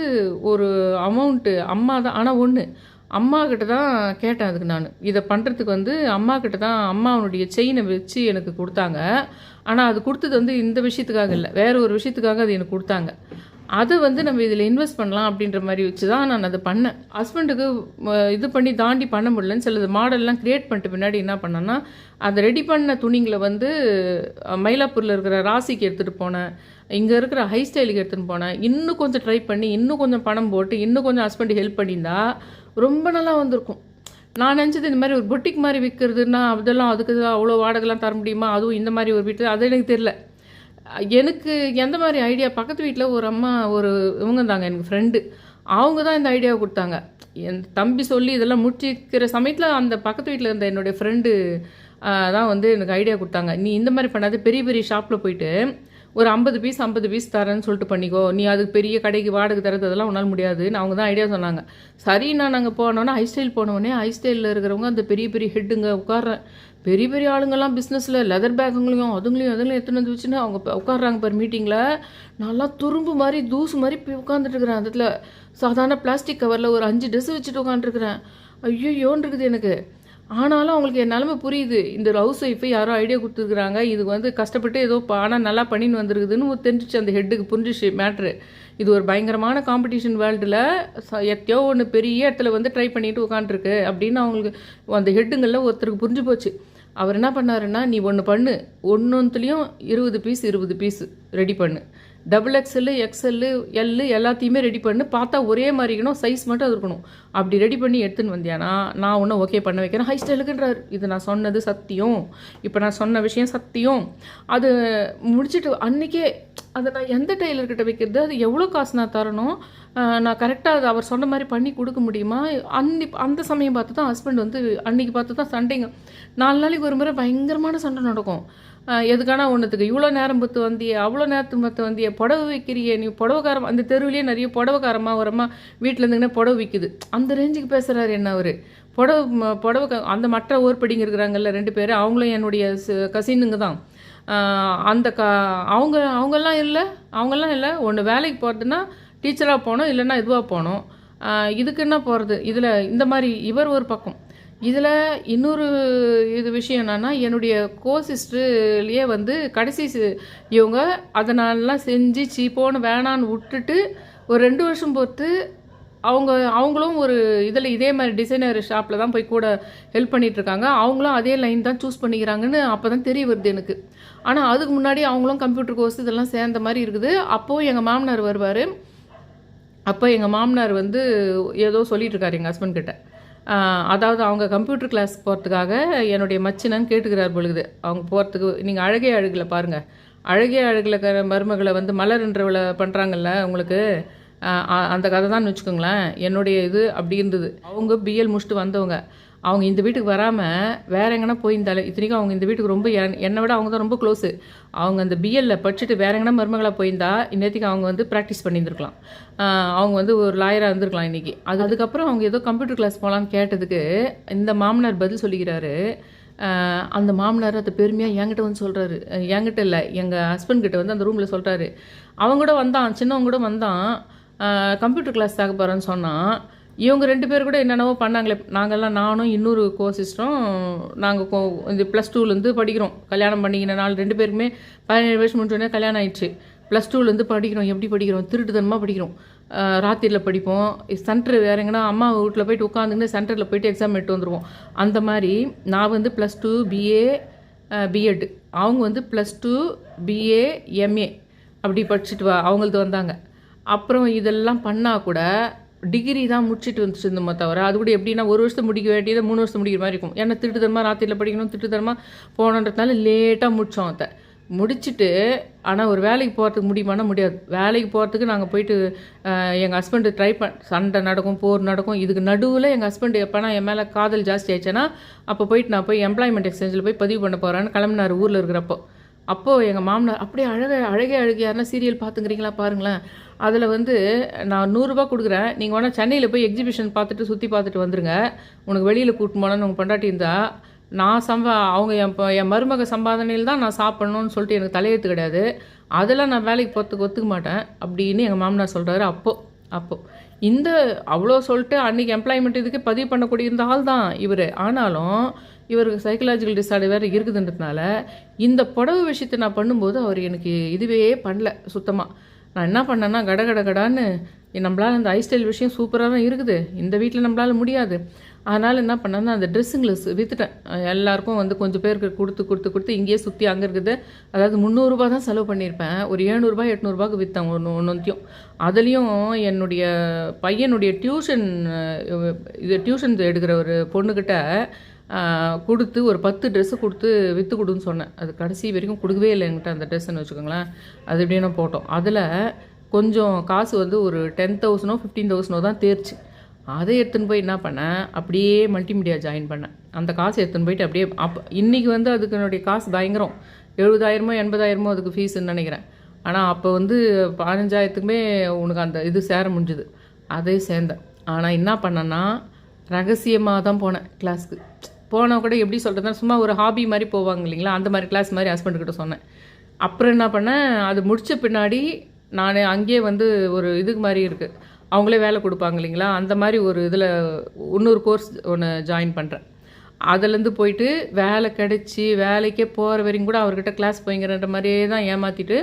ஒரு அமௌண்ட்டு அம்மா தான். ஆனால் ஒன்று, அம்மா கிட்ட தான் கேட்டேன். அதுக்கு நான் இதை பண்ணுறதுக்கு வந்து அம்மா கிட்ட தான், அம்மாவனுடைய செயினை வச்சு எனக்கு கொடுத்தாங்க. ஆனால் அது கொடுத்தது வந்து இந்த விஷயத்துக்காக இல்லை, வேறு ஒரு விஷயத்துக்காக அது எனக்கு கொடுத்தாங்க. அதை வந்து நம்ம இதில் இன்வெஸ்ட் பண்ணலாம் அப்படின்ற மாதிரி வச்சு தான் நான் அதை பண்ணேன். ஹஸ்பண்டுக்கு இது பண்ணி தாண்டி பண்ண முடியலன்னு சிலது மாடல்லாம் க்ரியேட் பண்ணிட்டு பின்னாடி என்ன பண்ணேன்னா, அந்த ரெடி பண்ண துணிங்களை வந்து மயிலாப்பூரில் இருக்கிற ராசிக்கு எடுத்துகிட்டு போனேன், இங்கே இருக்கிற ஹை ஸ்டைலுக்கு எடுத்துகிட்டு போனேன். இன்னும் கொஞ்சம் ட்ரை பண்ணி, இன்னும் கொஞ்சம் பணம் போட்டு, இன்னும் கொஞ்சம் ஹஸ்பண்டு ஹெல்ப் பண்ணியிருந்தா ரொம்ப நல்லா வந்திருக்கும். நான் நினச்சது இந்த மாதிரி ஒரு பொட்டிக் மாதிரி விற்கிறதுனா அதுக்கு அவ்வளோ வாடகைலாம் தர முடியுமா, அதுவும் இந்த மாதிரி ஒரு வீட்டில், அது எனக்கு தெரியல. எனக்கு எந்த மாதிரி ஐடியா, பக்கத்து வீட்டில் ஒரு அம்மா இவங்க தாங்க எனக்கு ஃப்ரெண்டு, அவங்க தான் இந்த ஐடியாவை கொடுத்தாங்க. என் தம்பி சொல்லி இதெல்லாம் முடிச்சிக்கிற சமயத்தில் அந்த பக்கத்து வீட்டில் இருந்த என்னுடைய ஃப்ரெண்டு தான் வந்து எனக்கு ஐடியா கொடுத்தாங்க. நீ இந்த மாதிரி பண்ணாது, பெரிய பெரிய ஷாப்பில் போயிட்டு ஒரு 50 பீஸ் தரேன்னு சொல்லிட்டு பண்ணிக்கோ, நீ அதுக்கு பெரிய கடைக்கு வாடகை தரது அதெல்லாம் உன்னால் முடியாதுன்னு அவங்க தான் ஐடியா சொன்னாங்க. சரி, நாங்கள் போனோன்னா ஹை ஸ்டைல் போனோடனே ஹை ஸ்டைலில் இருக்கிறவங்க அந்த பெரிய பெரிய ஹெட்டுங்க உட்கார்றேன், பெரிய பெரிய ஆளுங்கள்லாம் பிஸ்னஸில் லெதர் பேக்குங்களையும் அதுங்களையும் எடுத்துன்னு வந்து வச்சுன்னு அவங்க உட்காடுறாங்க பாரு மீட்டிங்கில். நல்லா துரும்பு மாதிரி தூசு மாதிரி போய் உட்காந்துட்டுருக்குறேன். அந்த இடத்துல சாதாரண பிளாஸ்டிக் கவரில் ஒரு 5 ட்ரெஸ் வச்சுட்டு உட்காந்துருக்குறேன். ஐயோன்னு இருக்குது எனக்கு. ஆனாலும் அவங்களுக்கு என் நிலமை புரியுது. இந்த ஹவுஸ் ஒய்ஃபை யாரோ ஐடியா கொடுத்துருக்குறாங்க, இது வந்து கஷ்டப்பட்டு ஏதோ ஆனால் நல்லா பண்ணின்னு வந்துருக்குதுன்னு தெரிஞ்சிச்சு. அந்த ஹெட்டுக்கு புரிஞ்சிச்சு மேட்ரு. இது ஒரு பயங்கரமான காம்படிஷன் வேர்ல்டில் எத்தையோ ஒன்று பெரிய இடத்துல வந்து ட்ரை பண்ணிட்டு உட்காந்துருக்கு அப்படின்னு அவங்களுக்கு அந்த ஹெட்டுங்களில் ஒருத்தருக்கு புரிஞ்சு போச்சு. அவர் என்ன பண்ணாருன்னா, நீ ஒன்று பண்ணு, ஒன்றுத்துலேயும் 20 பீஸ் 20 பீஸ் ரெடி பண்ணு, XXL XL L எல்லாத்தையுமே ரெடி பண்ணு, பார்த்தா ஒரே மாதிரி இருக்கணும், சைஸ் மட்டும் அது இருக்கணும், அப்படி ரெடி பண்ணி எடுத்துன்னு வந்தியானா நான் ஒன்றும் ஓகே பண்ண வைக்கிறேன். ஹை ஸ்டைலுக்குன்றார். இது நான் சொன்னது சத்தியம், இப்போ நான் சொன்ன விஷயம் சத்தியம். அது முடிச்சுட்டு அன்றைக்கே அதை நான் எந்த டெய்லர்கிட்ட வைக்கிறது, அது எவ்வளோ காசு நான் தரணும், நான் கரெக்டாக அது அவர் சொன்ன மாதிரி பண்ணி கொடுக்க முடியுமா? அந்த சமயம் பார்த்து தான் ஹஸ்பண்ட் வந்து அன்றைக்கி பார்த்து தான் சண்டைங்க. 4 நாளைக்கு ஒரு முறை பயங்கரமான சண்டை நடக்கும். எதுக்கானா ஒன்றுத்துக்கு இவ்வளோ நேரம் பத்து வந்தியே, அவ்வளோ நேரத்துக்கு பத்து வந்தியே, புடவை வைக்கிறியே நீ, புடவைக்காரம் அந்த தெருவிலேயே நிறைய புடவைக்காரமாக வரமா வீட்டில் இருந்துங்கன்னா புடவை விற்குது, அந்த ரேஞ்சுக்கு பேசுகிறாரு என்ன அவர். புடவை அந்த மற்ற ஓர்படிங்க இருக்கிறாங்கல்ல 2 பேர், அவங்களும் என்னுடைய கசினுங்க தான். அந்த அவங்கெல்லாம் இல்லை, ஒன்று வேலைக்கு போகிறதுனா டீச்சராக போனோம், இல்லைன்னா இதுவாக போனோம், இதுக்கு என்ன போகிறது. இதில் இந்த மாதிரி இவர் ஒரு பக்கம். இதில் இன்னொரு விஷயம் என்னென்னா, என்னுடைய கோசிஸ்டர்லேயே வந்து கடைசி இவங்க அதனாலலாம் செஞ்சு சீப்போன்னு வேணான்னு விட்டுட்டு ஒரு 2 வருஷம் பொறுத்து அவங்களும் ஒரு இதில் இதே மாதிரி டிசைனர் ஷாப்பில் தான் போய் கூட ஹெல்ப் பண்ணிகிட்ருக்காங்க. அவங்களும் அதே லைன் தான் சூஸ் பண்ணிக்கிறாங்கன்னு அப்போ தான் தெரிய வருது எனக்கு. ஆனால் அதுக்கு முன்னாடி அவங்களும் கம்ப்யூட்டர் கோர்ஸ் இதெல்லாம் சேர்ந்த மாதிரி இருக்குது. அப்போது எங்கள் மாமனார் வருவார். அப்போ எங்கள் மாமனார் வந்து ஏதோ சொல்லிகிட்ருக்காரு எங்கள் ஹஸ்பண்ட் கிட்ட. அதாவது அவங்க கம்ப்யூட்டர் கிளாஸ் போகிறதுக்காக என்னுடைய மச்சினன்னு கேட்டுக்கிறார் பொழுது. அவங்க போகிறதுக்கு நீங்கள் அழகே அழகில் பாருங்கள், அழகே அழகில் மருமகளை வந்து மலர்ன்றவளை பண்ணுறாங்கல்ல உங்களுக்கு, அந்த கதை தான் வச்சுக்கோங்களேன். என்னுடைய இது அப்படி இருந்தது. அவங்க பிஎல் முடிச்சுட்டு வந்தவங்க, அவங்க இந்த வீட்டுக்கு வராமல் வேறு எங்கன்னா போயிருந்தாலே, இத்தனைக்கும் அவங்க இந்த வீட்டுக்கு ரொம்ப என்னை விட அவங்க தான் ரொம்ப க்ளோஸு. அவங்க அந்த பிஎல்ல படிச்சுட்டு வேறு எங்கன்னா மருமகளாக போயிருந்தா இன்றைக்கு அவங்க வந்து ப்ராக்டிஸ் பண்ணியிருந்துருக்கலாம், அவங்க வந்து ஒரு லாயராக இருந்திருக்கலாம் இன்றைக்கி. அதுக்கப்புறம் அவங்க ஏதோ கம்ப்யூட்டர் கிளாஸ் போகலான்னு கேட்டதுக்கு இந்த மாமனார் பதில் சொல்லிக்கிறாரு. அந்த மாமனார் அதை பெருமையாக என்கிட்ட வந்து சொல்கிறாரு, என்கிட்ட இல்லை எங்கள் ஹஸ்பண்ட் கிட்ட வந்து அந்த ரூமில் சொல்கிறாரு. அவங்க கூட வந்தான், சின்னவங்க கூட வந்தான், கம்ப்யூட்டர் கிளாஸ் தாக்க போகிறேன்னு சொன்னான். இவங்க 2 பேர் கூட என்னென்னவோ பண்ணாங்களே, நானும் இன்னொரு கோசிஸ்டரும் நாங்கள் இந்த +2லேருந்து படிக்கிறோம். கல்யாணம் பண்ணிக்கின நாள் 2 பேருக்குமே 17 வயசு முடிஞ்சோடனே கல்யாணம் ஆயிடுச்சு. +2லேருந்து படிக்கிறோம். எப்படி படிக்கிறோம்? திருட்டுத்தனமாக படிக்கிறோம். ராத்திரியில் படிப்போம். சென்டர் வேறு எங்கன்னா அம்மா வீட்டில் போய்ட்டு உட்காந்துக்கிட்டு சென்டரில் போய்ட்டு எக்ஸாம் எடுத்து வந்துடுவோம். அந்த மாதிரி நான் வந்து +2 BA B.Ed, அவங்க வந்து +2 BA MA அப்படி படிச்சுட்டு அவங்களது வந்தாங்க. அப்புறம் இதெல்லாம் பண்ணால் கூட டிகிரி தான் முடிச்சுட்டு வந்துட்டு இருந்தோமே தவிர, அது கூட எப்படின்னா 1 வருஷத்தை முடிக்க வேண்டியதை 3 வருஷத்தை முடிக்கிற மாதிரி இருக்கும். ஏன்னா திருட்டுத்தனமாக ராத்திரியில் படிக்கணும், திருட்டுத்தனமாக போகணுன்றதுனால லேட்டாக முடித்தோம். அதை முடிச்சுட்டு ஆனால் ஒரு வேலைக்கு போகிறதுக்கு முடியுமானா முடியாது. வேலைக்கு போகிறதுக்கு நாங்கள் போயிட்டு எங்கள் ஹஸ்பண்டு சண்டை நடக்கும், போர் நடக்கும். இதுக்கு நடுவில் எங்கள் ஹஸ்பண்டு எப்போனா என் மேலே காதல் ஜாஸ்தி ஆயிடுச்சுன்னா அப்போ போயிட்டு நான் போய் எம்ப்ளாய்மெண்ட் எக்ஸ்சேஞ்சில் போய் பதிவு பண்ண போகிறேன்னு கிளம்பினார் ஊரில் இருக்கிறப்போ. அப்போது எங்கள் மாமனார் அப்படியே அழகே யாருன்னா சீரியல் பார்த்துக்கிறீங்களா பாருங்களேன், அதில் வந்து நான் 100 ரூபா கொடுக்குறேன், நீங்கள் வேணால் சென்னையில் போய் எக்ஸிபிஷன் பார்த்துட்டு சுற்றி பார்த்துட்டு வந்துடுங்க, உனக்கு வெளியில் கூட்டின்னு போனோன்னு உங்கள் பொண்டாட்டி இருந்தால் நான் அவங்க என் மருமக சம்பாதனையில் தான் நான் சாப்பிட்ணுன்னு சொல்லிட்டு எனக்கு தலையெழுத்து கிடையாது, அதெல்லாம் நான் வேலைக்கு போகிறதுக்கு ஒத்துக்க மாட்டேன் அப்படின்னு எங்கள் மாமனார் சொல்கிறாரு. அப்போது இந்த அவ்வளோ சொல்லிட்டு அன்றைக்கி எம்ப்ளாய்மெண்ட் இதுக்கு பதிவு பண்ணக்கூடிய இருந்த ஆள் தான் இவர். ஆனாலும் இவருக்கு சைக்கலாஜிக்கல் டிஸார்டர் வேறு இருக்குதுன்றதுனால இந்த புடவை விஷயத்தை நான் பண்ணும்போது அவர் எனக்கு இதுவே பண்ணல சுத்தமாக. நான் என்ன பண்ணேன்னா கடகடான்னு நம்மளால் அந்த ஐஸ்டைல் விஷயம் சூப்பராக தான் இருக்குது, இந்த வீட்டில் நம்மளால் முடியாது. அதனால் என்ன பண்ணேன்னா அந்த ட்ரெஸ்ஸுங்களை விற்றுட்டேன். எல்லாருக்கும் வந்து கொஞ்சம் பேருக்கு கொடுத்து இங்கேயே சுற்றி அங்கே இருக்குது. அதாவது 300 ரூபா தான் செலவு பண்ணியிருப்பேன். ஒரு 700 ரூபாய் 800 ரூபாய்க்கு விற்றேன் ஒன்றுத்தையும். அதுலேயும் என்னுடைய பையனுடைய டியூஷன் எடுக்கிற ஒரு பொண்ணுக்கிட்ட கொடுத்து ஒரு 10 ட்ரெஸ்ஸு கொடுத்து விற்று கொடுன்னு சொன்னேன். அது கடைசி வரைக்கும் கொடுக்கவே இல்லை என்கிட்ட அந்த ட்ரெஸ்ஸுன்னு வச்சுக்கோங்களேன். அது எப்படின்னா போட்டோம். அதில் கொஞ்சம் காசு வந்து ஒரு 10,000 15,000 தான் தேர்ச்சி. அதை எடுத்துன்னு போய் என்ன பண்ணேன், அப்படியே மல்டிமீடியா ஜாயின் பண்ணேன். அந்த காசு எடுத்துன்னு போயிட்டு அப்படியே இன்றைக்கி வந்து அதுக்கு என்னுடைய காசு பயங்கரம், 70,000 80,000 அதுக்கு ஃபீஸுன்னு நினைக்கிறேன். ஆனால் அப்போ வந்து 15,000க்குமே உனக்கு அந்த இது சேர முடிஞ்சுது. அதே சேர்ந்தேன். ஆனால் என்ன பண்ணேன்னா ரகசியமாக தான் போனேன் கிளாஸுக்கு. போனால் கூட எப்படி சொல்கிறதுனா சும்மா ஒரு ஹாபி மாதிரி போவாங்க இல்லைங்களா, அந்த மாதிரி கிளாஸ் மாதிரி ஹஸ்பண்டுக்கிட்ட சொன்னேன். அப்புறம் என்ன பண்ணேன், அது முடித்த பின்னாடி நான் அங்கேயே வந்து ஒரு இதுக்கு மாதிரி இருக்குது, அவங்களே வேலை கொடுப்பாங்க இல்லைங்களா, அந்த மாதிரி ஒரு இதில் இன்னொரு கோர்ஸ் ஒன்று ஜாயின் பண்ணுறேன். அதுலேருந்து போயிட்டு வேலை கிடச்சி வேலைக்கே போகிற வரைக்கும் கூட அவர்கிட்ட கிளாஸ் போய்ங்கிறன்ற மாதிரியே தான் ஏமாற்றிட்டு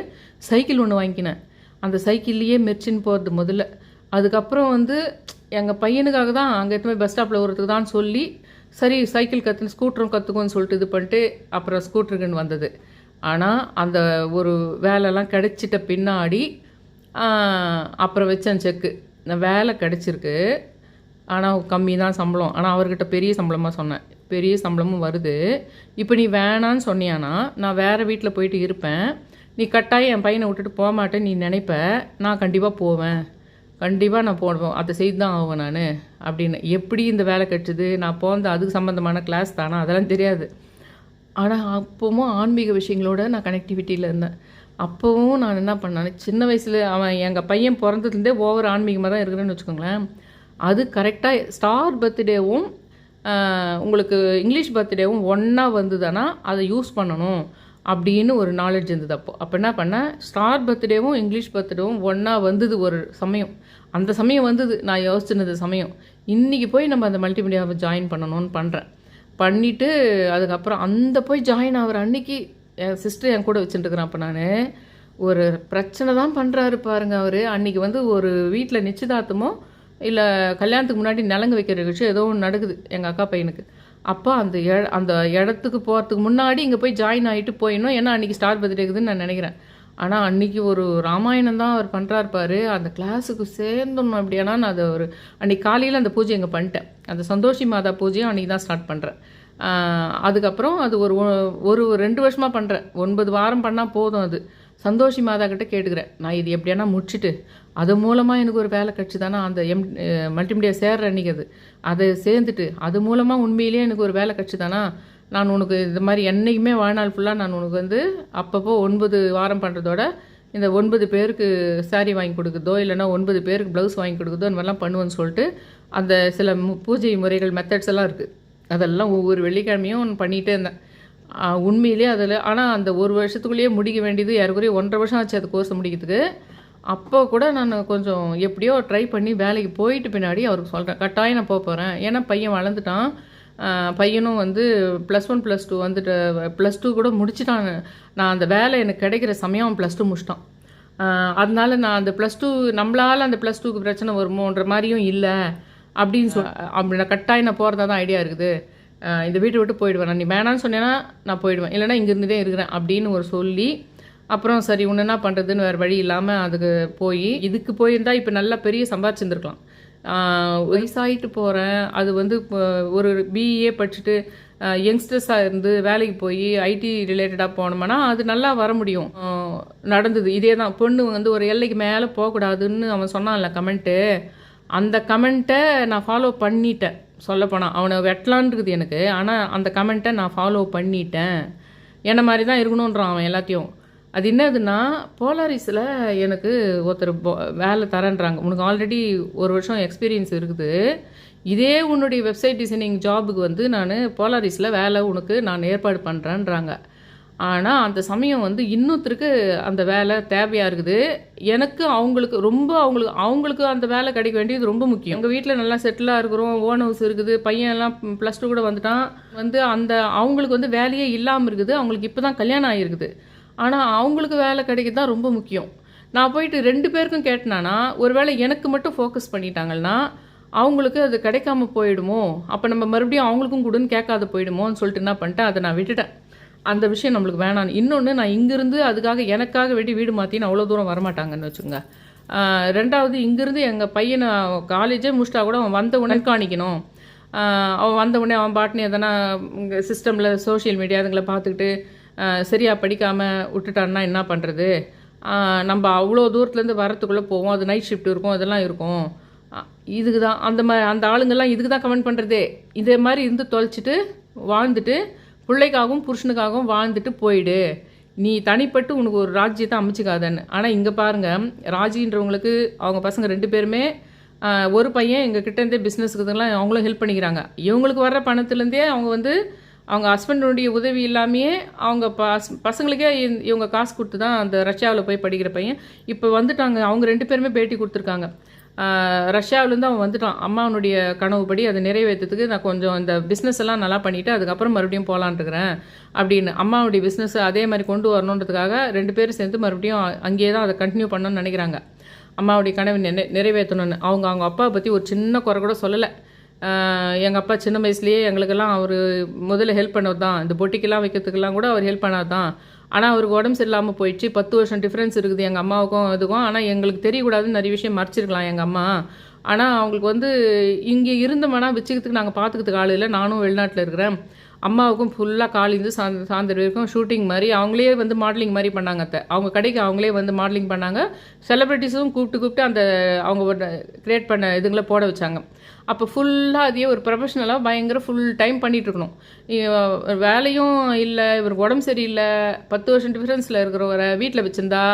சைக்கிள் ஒன்று வாங்கிக்கினேன். அந்த சைக்கிள்லேயே மெர்ச்சின்னு போகிறது முதல்ல. அதுக்கப்புறம் வந்து எங்கள் பையனுக்காக தான் அங்கே எடுத்து போய் பஸ் ஸ்டாப்பில் வரதுக்கு தான் சொல்லி சரி சைக்கிள் ஸ்கூட்டரும் கற்றுக்குவோன்னு சொல்லிட்டு இது பண்ணிட்டு அப்புறம் ஸ்கூட்டருக்குன்னு வந்தது. ஆனால் அந்த ஒரு வேலைலாம் கிடச்சிட்ட பின்னாடி அப்புறம் வச்சேன் செக்கு. வேலை கிடச்சிருக்கு, ஆனால் கம்மி தான் சம்பளம். ஆனால் அவர்கிட்ட பெரிய சம்பளமாக சொன்னேன், பெரிய சம்பளமும் வருது. இப்போ நீ வேணான்னு சொன்னியானா நான் வேறு வீட்டில் போயிட்டு இருப்பேன், நீ கட்டாயம் என் பையனை விட்டுட்டு போக மாட்டேன் நீ நினைப்ப. நான் கண்டிப்பாக போவேன், கண்டிப்பாக நான் போடுவேன், அதை செய்து தான் ஆவேன் நான் அப்படின்னு. எப்படி இந்த வேலை கிடச்சிது, நான் போந்த அதுக்கு சம்மந்தமான கிளாஸ் தானே, அதெல்லாம் தெரியாது. ஆனால் அப்போவும் ஆன்மீக விஷயங்களோட நான் கனெக்டிவிட்டியில் இருந்தேன். அப்போவும் நான் என்ன பண்ணேன், சின்ன வயசில் அவன் எங்கள் பையன் பிறந்ததுலேருந்தே ஓவர் ஆன்மீகமாக தான் இருக்கிறேன்னு வச்சுக்கோங்களேன். அது கரெக்டாக ஸ்டார் பர்த்டேவும் உங்களுக்கு இங்கிலீஷ் பர்த்டேவும் ஒன்றா வந்ததுன்னா அதை யூஸ் பண்ணணும் அப்படின்னு ஒரு நாலேஜ் இருந்தது. அப்போ என்ன பண்ணேன், ஸ்டார் பர்த்டேவும் இங்கிலீஷ் பர்த்டேவும் ஒன்றா வந்தது ஒரு சமயம். அந்த சமயம் வந்தது, நான் யோசிச்சுனது சமயம். இன்றைக்கி போய் நம்ம அந்த மல்டிமீடியாவை ஜாயின் பண்ணணும்னு பண்ணுறேன். பண்ணிவிட்டு அதுக்கப்புறம் அந்த போய் ஜாயின் ஆகிற அன்றைக்கி என் சிஸ்டர் என் கூட வச்சுட்டுருக்குறேன். அப்போ நான் ஒரு பிரச்சனை தான் பண்ணுறாரு பாருங்கள் அவர். அன்றைக்கி வந்து ஒரு வீட்டில் நிச்சயதார்த்தமோ இல்லை கல்யாணத்துக்கு முன்னாடி நிலங்கு வைக்கிற விஷயம் ஏதோ ஒன்று நடக்குது எங்கள் அக்கா பையனுக்கு. அப்போ அந்த இடத்துக்கு போகிறதுக்கு முன்னாடி இங்கே போய் ஜாயின் ஆகிட்டு போயிடணும், ஏன்னா அன்றைக்கி ஸ்டார் பர்த்டே இருக்குதுன்னு நான் நினைக்கிறேன். ஆனால் அன்றைக்கி ஒரு ராமாயணம் தான் அவர் பண்ணுறாரு பாரு. அந்த கிளாஸுக்கு சேர்ந்துடணும் அப்படியானா நான் அதை அன்றைக்கி காலையில் அந்த பூஜை இங்கே பண்ணிட்டேன். அந்த சந்தோஷி மாதா பூஜையும் அன்றைக்கி தான் ஸ்டார்ட் பண்ணுறேன். அதுக்கப்புறம் அது ஒரு 2 வருஷமாக பண்ணுறேன். 9 வாரம் பண்ணால் போதும். அது சந்தோஷி மாதா கிட்டே கேட்டுக்கிறேன், நான் இது எப்படியானா முடிச்சுட்டு அது மூலமாக எனக்கு ஒரு வேலை கிடச்சி தானே அந்த மல்டிமீடியா சேர்ற அன்றைக்கி அதை சேர்ந்துட்டு அது மூலமாக உண்மையிலேயே எனக்கு ஒரு வேலை கிடச்சி தானா, நான் உனக்கு இது மாதிரி என்றைக்குமே வாழ்நாள் ஃபுல்லாக நான் உனக்கு வந்து அப்பப்போ 9 வாரம் பண்ணுறதோட இந்த 9 பேருக்கு சாரீ வாங்கி கொடுக்குறதோ இல்லைனா 9 பேருக்கு ப்ளவுஸ் வாங்கி கொடுக்குறதோ இந்த மாதிரிலாம் பண்ணுவேன்னு சொல்லிட்டு அந்த சில பூஜை முறைகள் மெத்தட்ஸ் எல்லாம் இருக்குது. அதெல்லாம் ஒவ்வொரு வெள்ளிக்கிழமையும் பண்ணிகிட்டே இருந்தேன். உண்மையிலே அதில் ஆனால் அந்த ஒரு வருஷத்துக்குள்ளேயே முடிக்க வேண்டியது ஏறக்குறைய 1.5 வருஷம் ஆச்சு அது கோர்ஸ் முடிக்கிறதுக்கு. அப்போ கூட நான் கொஞ்சம் எப்படியோ ட்ரை பண்ணி வேலைக்கு போயிட்டு பின்னாடி அவருக்கு சொல்கிறேன், கட்டாயம் நான் போகிறேன். ஏன்னா பையன் வளர்ந்துட்டான், பையனும் வந்து +1 +2 வந்துட்டு +2 கூட முடிச்சுட்டான். நான் அந்த வேலை எனக்கு கிடைக்கிற சமயம் அவன் +2 முடிச்சிட்டான். அதனால நான் அந்த +2 நம்மளால் அந்த +2க்கு பிரச்சனை வருமோன்ற மாதிரியும் இல்லை அப்படின்னு அப்படி நான் கட்டாயம் நான் போகிறதா தான் ஐடியா இருக்குது. இந்த வீட்டை விட்டு போயிடுவேன், நீ வேணான்னு சொன்னேன்னா நான் போயிடுவேன், இல்லைனா இங்கே இருந்துகிட்டே இருக்கிறேன் அப்படின்னு சொல்லி அப்புறம் சரி ஒன்று என்ன பண்ணுறதுன்னு வேறு வழி இல்லாமல் அதுக்கு இதுக்கு போயிருந்தால் இப்போ நல்லா பெரிய சம்பாதிச்சிருந்துருக்கலாம். வயசாகிட்டு போகிறேன், அது வந்து ஒரு பிஏ படிச்சுட்டு யங்ஸ்டர்ஸாக இருந்து வேலைக்கு போய் ஐடி ரிலேட்டடாக போனோம்னா அது நல்லா வர முடியும். நடந்தது இதே தான். பொண்ணு வந்து ஒரு எல்லைக்கு மேலே போகக்கூடாதுன்னு அவன் சொன்னான்ல கமெண்ட்டு, அந்த கமெண்ட்டை நான் ஃபாலோ பண்ணிட்டேன். சொல்லப்போனால் அவனை வெட்டலான் இருக்குது எனக்கு, ஆனால் அந்த கமெண்ட்டை நான் ஃபாலோ பண்ணிட்டேன். என்ன மாதிரி தான் இருக்கணுன்றான் அவன் எல்லாத்தையும். அது என்னதுன்னா, போலாரிஸில் எனக்கு ஒருத்தர் வேலை தரேன்றாங்க, உனக்கு ஆல்ரெடி 1 வருஷம் எக்ஸ்பீரியன்ஸ் இருக்குது, இதே உன்னுடைய வெப்சைட் டிசைனிங் ஜாபுக்கு வந்து நான் போலாரிஸில் வேலை உனக்கு நான் ஏற்பாடு பண்ணுறேன்றாங்க. ஆனால் அந்த சமயம் வந்து இன்னொருத்தருக்கு அந்த வேலை தேவையாக இருக்குது. எனக்கு அவங்களுக்கு அந்த வேலை கிடைக்க வேண்டியது ரொம்ப முக்கியம். எங்கள் வீட்டில் நல்லா செட்டிலாக இருக்கிறோம், ஓன் ஹவுஸ் இருக்குது, பையன்லாம் +2 கூட வந்துட்டான். வந்து அவங்களுக்கு வந்து வேலையே இல்லாமல் இருக்குது, அவங்களுக்கு இப்போ தான் கல்யாணம் ஆகிருக்குது. ஆனால் அவங்களுக்கு வேலை கிடைக்கிறது தான் ரொம்ப முக்கியம். நான் போயிட்டு 2 பேருக்கும் கேட்டேனானா ஒருவேளை எனக்கு மட்டும் ஃபோக்கஸ் பண்ணிட்டாங்கன்னா அவங்களுக்கு அது கிடைக்காம போயிடுமோ, அப்போ நம்ம மறுபடியும் அவங்களுக்கும் கூடன்னு கேட்காத போயிடுமோன்னு சொல்லிட்டு என்ன பண்ணிட்டேன், அதை நான் விட்டுட்டேன். அந்த விஷயம் நம்மளுக்கு வேணாம். இன்னொன்று, நான் இங்கேருந்து அதுக்காக எனக்காக வீடு மாற்றின்னு அவ்வளோ தூரம் வரமாட்டாங்கன்னு வச்சுங்க. 2வது, இங்கேருந்து எங்கள் பையனை காலேஜே முடிச்சிட்டா கூட அவன் வந்த உடனே காணிக்கணும். அவன் வந்த உடனே அவன் பாட்டுன்னு எதனா இங்கே சிஸ்டமில் சோஷியல் மீடியா அதுங்களை பார்த்துக்கிட்டு சரியாக படிக்காமல் விட்டுட்டான்னா என்ன பண்ணுறது. நம்ம அவ்வளோ தூரத்துலேருந்து வரத்துக்குள்ளே போவோம், அது நைட் ஷிஃப்ட் இருக்கும், அதெல்லாம் இருக்கும். இதுக்கு தான் அந்த ஆளுங்கள்லாம் இதுக்கு தான் கமெண்ட் பண்ணுறதே. இதே மாதிரி இருந்து தொலைச்சிட்டு வாழ்ந்துட்டு பிள்ளைக்காகவும் புருஷனுக்காகவும் வாழ்ந்துட்டு போயிடு, நீ தனிப்பட்டு உனக்கு ஒரு ராஜ்யத்தை அமைச்சிக்காதன்னு. ஆனால் இங்கே பாருங்கள், ராஜின்றவங்களுக்கு அவங்க பசங்க 2 பேருமே, ஒரு பையன் எங்கள் கிட்டேருந்தே பிஸ்னஸுக்குலாம் அவங்களும் ஹெல்ப் பண்ணிக்கிறாங்க. இவங்களுக்கு வர்ற பணத்துலேருந்தே அவங்க ஹஸ்பண்டுடைய உதவி இல்லாமையே அவங்க பசங்களுக்கே இவங்க காசு கொடுத்து தான் அந்த ரஷ்யாவில் போய் படிக்கிற பையன் இப்போ வந்துட்டாங்க. அவங்க 2 பேருமே பேட்டி கொடுத்துருக்காங்க. ரஷ்யாவிலேருந்து அவன் வந்துட்டான். அம்மாவனுடைய கனவுப்படி அதை நிறைவேற்றத்துக்கு நான் கொஞ்சம் இந்த பிஸ்னஸ் எல்லாம் நல்லா பண்ணிவிட்டு அதுக்கப்புறம் மறுபடியும் போகலான்ட்டுருக்கிறேன் அப்படின்னு. அம்மாவுடைய பிஸ்னஸ் அதே மாதிரி கொண்டு வரணுன்றதுக்காக 2 பேரும் சேர்ந்து மறுபடியும் அங்கேயே தான் அதை கண்டினியூ பண்ணணும்னு நினைக்கிறாங்க. அம்மாவுடைய கனவு நிறைவேற்றணும்னு. அவங்க அப்பாவை பற்றி ஒரு சின்ன குறை கூட சொல்லலை. எங்கள் அப்பா சின்ன வயசுலேயே எங்களுக்கெல்லாம் அவர் முதல்ல ஹெல்ப் பண்ணது தான். இந்த பொட்டிக்கெல்லாம் வைக்கிறதுக்கெல்லாம் கூட அவர் ஹெல்ப் பண்ணாது தான். ஆனால் அவருக்கு உடம்பு சரியில்லாமல் போயிடுச்சு. 10 வருஷம் டிஃப்ரென்ஸ் இருக்குது எங்கள் அம்மாவுக்கும் இதுக்கும். ஆனால் எங்களுக்கு தெரியக்கூடாதுன்னு நிறைய விஷயம் மறைச்சிருக்கலாம் எங்கள் அம்மா. ஆனால் அவங்களுக்கு வந்து இங்கே இருந்தோம்னா வச்சுக்கிறதுக்கு நாங்கள் பார்த்துக்கிறதுக்கு ஆள் இல்லை. நானும் வெளிநாட்டில் இருக்கிறேன். அம்மாவுக்கும் ஃபுல்லாக காலேந்து சாயந்தரம் வரைக்கும் ஷூட்டிங் மாதிரி அவங்களே வந்து மாடலிங் மாதிரி பண்ணாங்க. அவங்க கடைக்கு அவங்களே வந்து மாடலிங் பண்ணாங்க. செலிப்ரிட்டிஸும் கூப்பிட்டு அந்த அவங்க க்ரியேட் பண்ண இதுங்களை போட வச்சாங்க. அப்போ ஃபுல்லாக அதையே ஒரு ப்ரொஃபஷ்னலாக பயங்கர ஃபுல் டைம் பண்ணிகிட்ருக்கணும். வேலையும் இல்லை, இவருக்கு உடம்பு சரியில்லை, 10 வருஷம் டிஃப்ரென்ஸில் இருக்கிறவரை வீட்டில் வச்சுருந்தா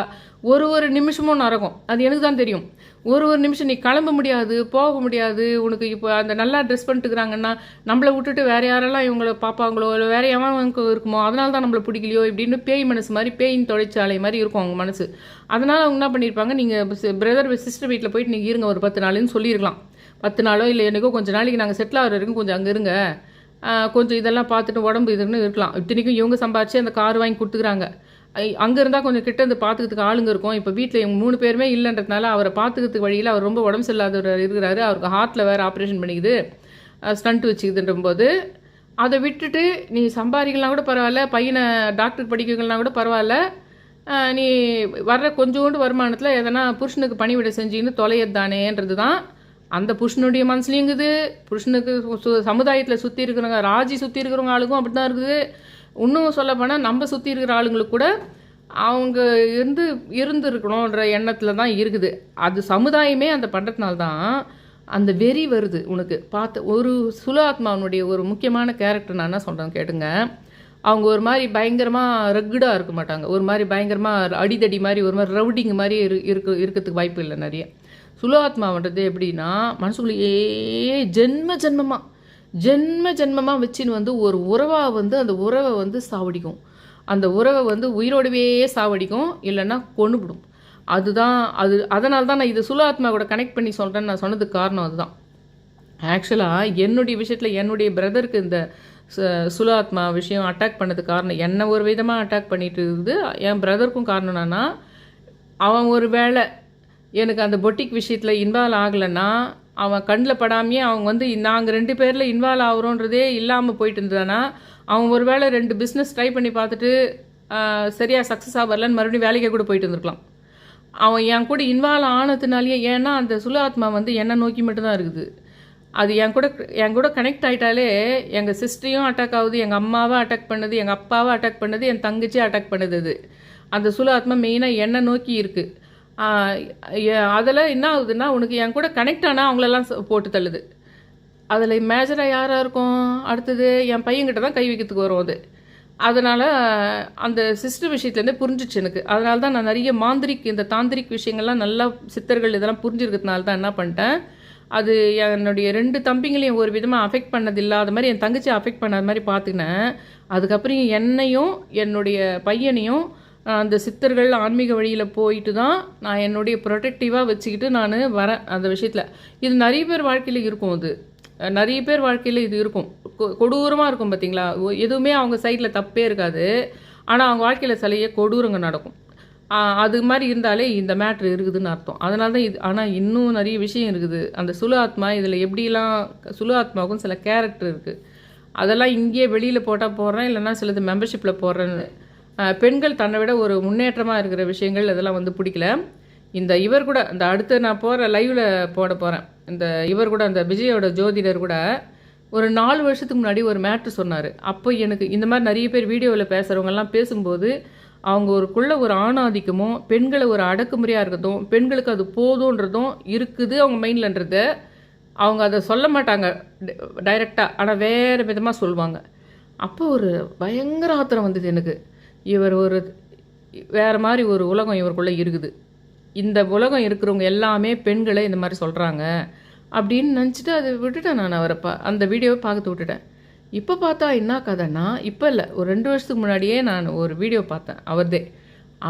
ஒரு நிமிஷமும் நடக்கும். அது எனக்கு தான் தெரியும். ஒரு நிமிஷம் நீ கிளம்ப முடியாது, போக முடியாது. உனக்கு இப்போ அந்த நல்லா ட்ரெஸ் பண்ணிட்டுக்கிறாங்கன்னா நம்மளை விட்டுட்டு வேறு யாரெல்லாம் இவங்களை பார்ப்பாங்களோ இல்லை வேறு எவனுக்கு இருக்குமோ அதனால தான் நம்மளை பிடிக்கலையோ இப்படின்னு பேய் மனசு மாதிரி பேயின் தொழிற்சாலை மாதிரி இருக்கும் அவங்க மனசு. அதனால் அவங்க என்ன பண்ணியிருப்பாங்க, நீங்கள் பிரதர் சிஸ்டர் வீட்டில் போயிட்டு நீங்கள் இருங்க ஒரு 10 நாளுன்னு சொல்லியிருக்கலாம். 10 நாளோ இல்லை எனக்கோ கொஞ்சம் நாளைக்கு நாங்கள் செட்டில் ஆகிற வரைக்கும் கொஞ்சம் அங்கே இருங்க, கொஞ்சம் இதெல்லாம் பார்த்துட்டு உடம்பு இதுன்னு இருக்கலாம். இத்தனைக்கும் இவங்க சம்பாதிச்சு அந்த கார் வாங்கி கொடுத்துக்கிறாங்க. அங்கே இருந்தால் கொஞ்சம் கிட்ட இருந்து பார்த்துக்கிறதுக்கு ஆளுங்க இருக்கும். இப்போ வீட்டில் இவங்க 3 பேருமே இல்லைன்றதுனால அவரை பார்த்துக்கிறதுக்கு வழியில் அவர் ரொம்ப உடம்பு சரியில்லாதவர் இருக்கிறாரு. அவருக்கு ஹார்ட்டில் வேறு ஆப்ரேஷன் பண்ணிக்குது, ஸ்டண்ட் வச்சுக்குதுன்ற போது அதை விட்டுட்டு நீ சம்பாதிக்கலாம் கூட பரவாயில்ல, பையனை டாக்டருக்கு படிக்கலாம் கூட பரவாயில்ல, நீ வர்ற கொஞ்சோண்டு வருமானத்தில் எதனா புருஷனுக்கு பணிவிட செஞ்சுன்னு தொலையதானேன்றது தான் அந்த புருஷனுடைய மனசுலேயுங்குது. புருஷனுக்கு சமுதாயத்தில் சுற்றி இருக்கிறவங்க ராஜி சுற்றி இருக்கிறவங்க ஆளுக்கும் அப்படி தான் இருக்குது. இன்னும் சொல்லப்போனால் நம்ம சுற்றி இருக்கிற ஆளுங்களுக்கு கூட அவங்க இருந்துருக்கணுன்ற எண்ணத்தில் தான் இருக்குது. அது சமுதாயமே அந்த பண்ணுறதுனால தான் அந்த வெறி வருது உனக்கு பார்த்து. ஒரு சுலு ஆத்மாவனுடைய ஒரு முக்கியமான கேரக்டர் நான் என்ன சொல்கிறேன் கேட்டுங்க. அவங்க ஒரு மாதிரி பயங்கரமாக ரெக்குடாக இருக்க மாட்டாங்க. ஒரு மாதிரி பயங்கரமாக அடிதடி மாதிரி ஒரு மாதிரி ரவுடிங் மாதிரி இருக்கிறதுக்கு வாய்ப்பு இல்லை நிறைய. சுலு ஆத்மாவன்றது எப்படின்னா மனசுக்குள்ளேயே ஜென்ம ஜென்மமாக வச்சுன்னு வந்து ஒரு உறவாக வந்து அந்த உறவை வந்து சாவடிக்கும். அந்த உறவை வந்து உயிரோடவே சாவடிக்கும், இல்லைன்னா கொண்டுவிடும். அதனால தான் நான் இது சுலு ஆத்மா கூட கனெக்ட் பண்ணி சொல்கிறேன்னு நான் சொன்னதுக்கு காரணம் அதுதான். ஆக்சுவலாக என்னுடைய விஷயத்தில் என்னுடைய பிரதருக்கு இந்த சுலு ஆத்மா விஷயம் அட்டாக் பண்ணதுக்கு காரணம் என்ன ஒரு விதமாக அட்டாக் பண்ணிட்டு இருக்குது. என் பிரதருக்கும் காரணம் என்னன்னா, அவன் ஒரு வேளை எனக்கு அந்த பொட்டிக் விஷயத்தில் இன்வால்வ் ஆகலைன்னா அவன் கண்ணில் படாமையே அவங்க வந்து நாங்கள் 2 பேரில் இன்வால்வ் ஆகிறோன்றதே இல்லாமல் போயிட்டு இருந்ததானா, அவன் ஒரு வேளை 2 பிஸ்னஸ் ட்ரை பண்ணி பார்த்துட்டு சரியாக சக்ஸஸ் ஆகலன்னு மறுபடியும் வேலைக்கே கூட போயிட்டு இருந்திருக்கலாம். அவன் என் கூட இன்வால்வ் ஆனதுனாலேயே, ஏன்னா அந்த சுலு ஆத்மா வந்து என்னை நோக்கி மட்டும்தான் இருக்குது. அது என் கூட கனெக்ட் ஆகிட்டாலே எங்கள் சிஸ்டரையும் அட்டாக் ஆகுது, எங்கள் அம்மாவை அட்டாக் பண்ணுது, எங்கள் அப்பாவை அட்டாக் பண்ணுது, என் தங்கச்சி அட்டாக் பண்ணுது. அது அந்த சுலு ஆத்மா மெயினாக என்னை நோக்கி இருக்குது. அதில் என்ன ஆகுதுன்னா, உனக்கு என் கூட கனெக்ட் ஆனால் அவங்களெல்லாம் போட்டு தள்ளுது. அதில் மேஜராக யாராக இருக்கும், அடுத்தது என் பையன்கிட்ட தான் கை வைக்கிறதுக்கு வரும் அது. அதனால் அந்த சிஸ்டர் விஷயத்துலேருந்தே புரிஞ்சிச்சு எனக்கு. அதனால தான் நான் நிறைய இந்த தாந்திரிக் விஷயங்கள்லாம் நல்லா சித்தர்கள் இதெல்லாம் புரிஞ்சிருக்கிறதுனால தான் என்ன பண்ணிட்டேன், அது என்னுடைய 2 தம்பிங்களையும் ஒரு விதமாக அஃபெக்ட் பண்ணது இல்லாத மாதிரி என் தங்கச்சி அஃபெக்ட் பண்ணாத மாதிரி பார்த்துக்கினேன். அதுக்கப்புறம் என்னையும் என்னுடைய பையனையும் அந்த சித்தர்கள் ஆன்மீக வழியில் போயிட்டு தான் நான் என்னுடைய ப்ரொடெக்டிவாக வச்சுக்கிட்டு நான் வரேன் அந்த விஷயத்தில். இது நிறைய பேர் வாழ்க்கையில் இருக்கும். அது நிறைய பேர் வாழ்க்கையில் இது இருக்கும், கொடூரமாக இருக்கும் பார்த்தீங்களா. எதுவுமே அவங்க சைடில் தப்பே இருக்காது, ஆனால் அவங்க வாழ்க்கையில் சிலையே கொடூரங்க நடக்கும். அது மாதிரி இருந்தாலே இந்த மேட்ரு இருக்குதுன்னு அர்த்தம். அதனால தான் இது. ஆனால் இன்னும் நிறைய விஷயம் இருக்குது. அந்த சுலு ஆத்மா இதில் எப்படிலாம் சுலு ஆத்மாவுக்கும் சில கேரக்டர் இருக்குது. அதெல்லாம் இங்கேயே வெளியில் போட்டால் போடுறேன், இல்லைன்னா சிலது மெம்பர்ஷிப்பில் போடுறேன்னு. பெண்கள் தன்னை விட ஒரு முன்னேற்றமாக இருக்கிற விஷயங்கள் இதெல்லாம் வந்து பிடிக்கல. இவர் கூட இந்த அடுத்து நான் போகிற லைவில் போட போகிறேன். இவர் கூட அந்த விஜயோட ஜோதிடர் கூட ஒரு 4 வருஷத்துக்கு முன்னாடி ஒரு மேட்ரு சொன்னார். அப்போ எனக்கு இந்த மாதிரி நிறைய பேர் வீடியோவில் பேசுகிறவங்கெல்லாம் பேசும்போது அவங்க ஒரு ஆணாதிக்கமும் பெண்களை ஒரு அடக்குமுறையாக இருக்கிறதும் பெண்களுக்கு அது போதுன்றதும் இருக்குது அவங்க மைண்ட்லன்றதை அவங்க அதை சொல்ல மாட்டாங்க டைரெக்டாக, ஆனால் வேறு விதமாக சொல்லுவாங்க. அப்போ ஒரு பயங்கர ஆத்திரம் வந்தது எனக்கு. இவர் வேறு மாதிரி ஒரு உலகம் இவருக்குள்ளே இருக்குது. இந்த உலகம் இருக்கிறவங்க எல்லாமே பெண்களை இந்த மாதிரி சொல்கிறாங்க அப்படின்னு நினச்சிட்டு அதை விட்டுட்டேன். நான் அவரை அந்த வீடியோவை பார்த்து விட்டுட்டேன். இப்போ பார்த்தா என்ன கதைன்னா, இப்போ இல்லை, ஒரு 2 வருஷத்துக்கு முன்னாடியே நான் ஒரு வீடியோ பார்த்தேன் அவர்தே.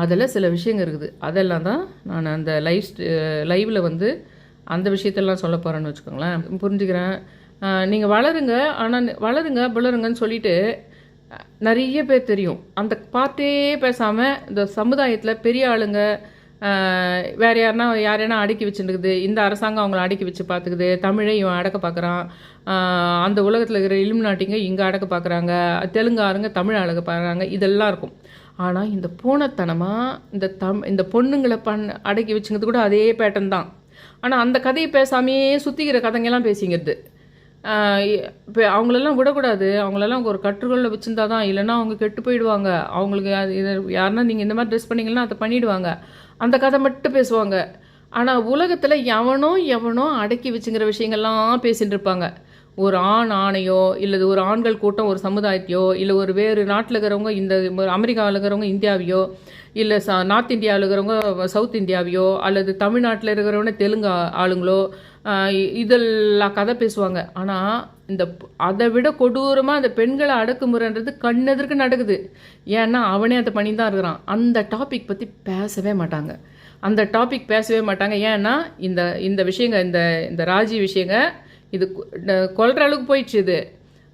அதில் சில விஷயங்கள் இருக்குது. அதெல்லாம் தான் நான் அந்த லைவில் வந்து அந்த விஷயத்தெல்லாம் சொல்ல போகிறேன்னு வச்சுக்கோங்களேன். புரிஞ்சுக்கிறேன். நீங்கள் வளருங்கன்னு சொல்லிட்டு நிறைய பேர் தெரியும். அந்த பார்த்தே பேசாமல் இந்த சமுதாயத்தில் பெரிய ஆளுங்க வேறு யாரையானா அடக்கி வச்சுருக்குது, இந்த அரசாங்கம் அவங்கள அடக்கி வச்சு பார்த்துக்குது, தமிழை இவன் அடக்க பார்க்குறான், அந்த உலகத்தில் இருக்கிற இலுமினாட்டிங்க இங்கே அடக்க பார்க்குறாங்க, தெலுங்காரங்க தமிழ் அடக்க பார்க்குறாங்க, இதெல்லாம் இருக்கும். ஆனால் இந்த பூனத்தனமாக இந்த பொண்ணுங்களை அடக்கி வச்சுங்கிறது கூட அதே பேட்டர்ன் தான். ஆனால் அந்த கதையை பேசாமையே சுற்றிக்கிற கதைங்கெல்லாம் பேசிங்கிறது. இப்போ அவங்களெல்லாம் விடக்கூடாது, அவங்களெல்லாம் ஒரு கட்டுக்குள்ள வச்சுருந்தா தான், இல்லைன்னா அவங்க கெட்டு போயிடுவாங்க. அவங்களுக்கு இது யாருன்னா நீங்கள் இந்த மாதிரி ட்ரெஸ் பண்ணிங்கன்னா அதை பண்ணிவிடுவாங்க. அந்த கதை மட்டும் பேசுவாங்க. ஆனால் உலகத்தில் எவனோ அடக்கி வச்சுங்கிற விஷயங்கள்லாம் பேசிகிட்டு இருப்பாங்க. ஒரு ஆணையோ இல்லை ஒரு ஆண்கள் கூட்டம் ஒரு சமுதாயத்தையோ, இல்லை ஒரு வேறு நாட்டில் இருக்கிறவங்க, இந்த அமெரிக்காவில் இருக்கிறவங்க இந்தியாவையோ, இல்லை நார்த் இந்தியாவில் இருக்கிறவங்க சவுத் இந்தியாவையோ, அல்லது தமிழ்நாட்டில் இருக்கிறவங்க தெலுங்கு ஆளுங்களோ, இதெல்லாம் கதை பேசுவாங்க. ஆனால் அதை விட கொடூரமாக அந்த பெண்களை அடக்குமுறைன்றது கண்ணெதிர்க்கு நடக்குது. ஏன்னா அவனே அதை பண்ணி தான் இருக்கிறான். அந்த டாபிக் பற்றி பேசவே மாட்டாங்க. ஏன்னா இந்த விஷயங்க, இந்த ராஜி விஷயங்க இது கொல்ற அளவுக்கு போயிடுச்சு இது.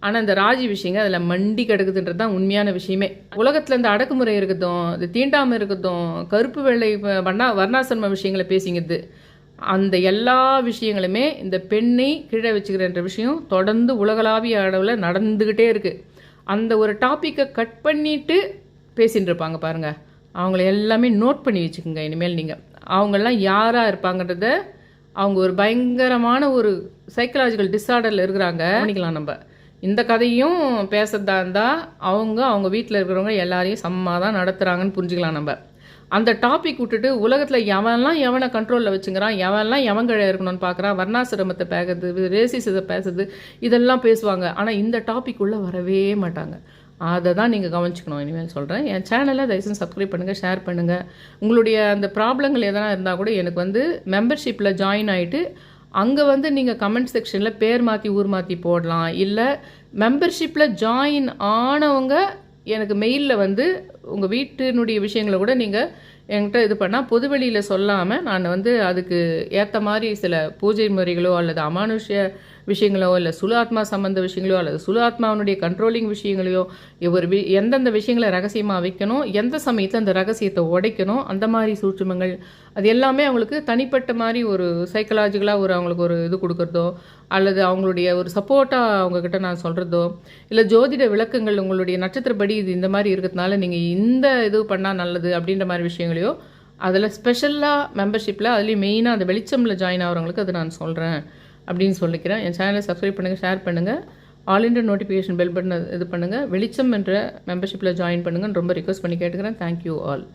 ஆனால் இந்த ராஜி விஷயங்க அதில் மண்டி கிடக்குதுன்றது தான் உண்மையான விஷயமே. உலகத்தில் இந்த அடக்குமுறை இருக்கட்டும், இது தீண்டாமல் இருக்கட்டும், கருப்பு வெள்ளை வர்ணாசிரம விஷயங்களை பேசிங்கிறது, அந்த எல்லா விஷயங்களுமே இந்த பெண்ணை கீழே வச்சுக்கிறன்ற விஷயம் தொடர்ந்து உலகளாவிய அளவில் நடந்துக்கிட்டே இருக்குது. அந்த ஒரு டாப்பிக்கை கட் பண்ணிவிட்டு பேசின்னு இருப்பாங்க பாருங்கள். அவங்கள எல்லாமே நோட் பண்ணி வச்சுக்கோங்க. இனிமேல் நீங்கள் அவங்கெல்லாம் யாராக இருப்பாங்கன்றத, அவங்க ஒரு பயங்கரமான ஒரு சைக்கலாஜிக்கல் டிஸார்டரில் இருக்கிறாங்க பண்ணிக்கலாம். நம்ம இந்த கதையும் பேசுறதா இருந்தால் அவங்க வீட்டில் இருக்கிறவங்க எல்லாரையும் சமமாக தான் நடத்துகிறாங்கன்னு புரிஞ்சுக்கலாம். நம்ம அந்த டாபிக் விட்டுட்டு உலகத்தில் எவனை கண்ட்ரோலில் வச்சுக்கிறான், எவன் கீழே இருக்கணும்னு பார்க்குறான், வர்ணாசிரமத்தை பேசுறது, ரேசிசத்தை பேசுறது, இதெல்லாம் பேசுவாங்க. ஆனால் இந்த டாபிக் உள்ளே வரவே மாட்டாங்க. அதை தான் நீங்கள் கவனிச்சுக்கணும். இனிமேல் சொல்கிறேன். என் சேனலை தயவுசெய்து சப்ஸ்கிரைப் பண்ணுங்கள், ஷேர் பண்ணுங்கள். உங்களுடைய அந்த ப்ராப்ளங்கள் எதனா இருந்தால் கூட எனக்கு மெம்பர்ஷிப்பில் ஜாயின் ஆகிட்டு அங்கே நீங்கள் கமெண்ட் செக்ஷனில் பேர் மாற்றி ஊர் மாற்றி போடலாம். இல்லை மெம்பர்ஷிப்பில் ஜாயின் ஆனவங்க எனக்கு மெயிலில் உங்கள் வீட்டினுடைய விஷயங்களை கூட நீங்கள் என்கிட்ட இது பண்ணால் பொதுவெளியில் சொல்லாமல் நான் அதுக்கு ஏற்ற மாதிரி சில பூஜை முறைகளோ அல்லது அமானுஷ்ய விஷயங்களோ இல்லை சுலாத்மா சம்பந்த விஷயங்களோ அல்லது சுலாத்மாவனுடைய கண்ட்ரோலிங் விஷயங்களையோ எந்தெந்த விஷயங்களை ரகசியமாக வைக்கணும், எந்த சமயத்தில் அந்த ரகசியத்தை உடைக்கணும், அந்த மாதிரி சூட்சுமங்கள் அது எல்லாமே அவங்களுக்கு தனிப்பட்ட மாதிரி ஒரு சைக்கலாஜிக்கலாக அவங்களுக்கு ஒரு இது கொடுக்குறதோ அல்லது அவங்களுடைய ஒரு சப்போர்ட்டாக அவங்கக்கிட்ட நான் சொல்கிறதோ, இல்லை ஜோதிட விளக்கங்கள் உங்களுடைய நட்சத்திரப்படி இது இந்த மாதிரி இருக்கிறதுனால நீங்கள் இந்த இது பண்ணால் நல்லது அப்படின்ற மாதிரி விஷயங்களையோ அதில் ஸ்பெஷலாக மெம்பர்ஷிப்பில் அதுலேயும் மெயினாக அந்த வெளிச்சமில் ஜாயின் ஆகிறவங்களுக்கு அது நான் சொல்கிறேன் அப்படின்னு சொல்லிக்கிறேன். என் சேனலை சப்ஸ்கிரைப் பண்ணுங்கள், ஷேர் பண்ணுங்கள், all India notification bell button இது பண்ணுங்கள், வெளிச்சம் என்ற மெம்பர்ஷிப்பில் ஜாயின் பண்ணுங்கன்னு ரொம்ப ரிக்வஸ்ட் பண்ணி கேட்டுக்கிறேன். Thank you all.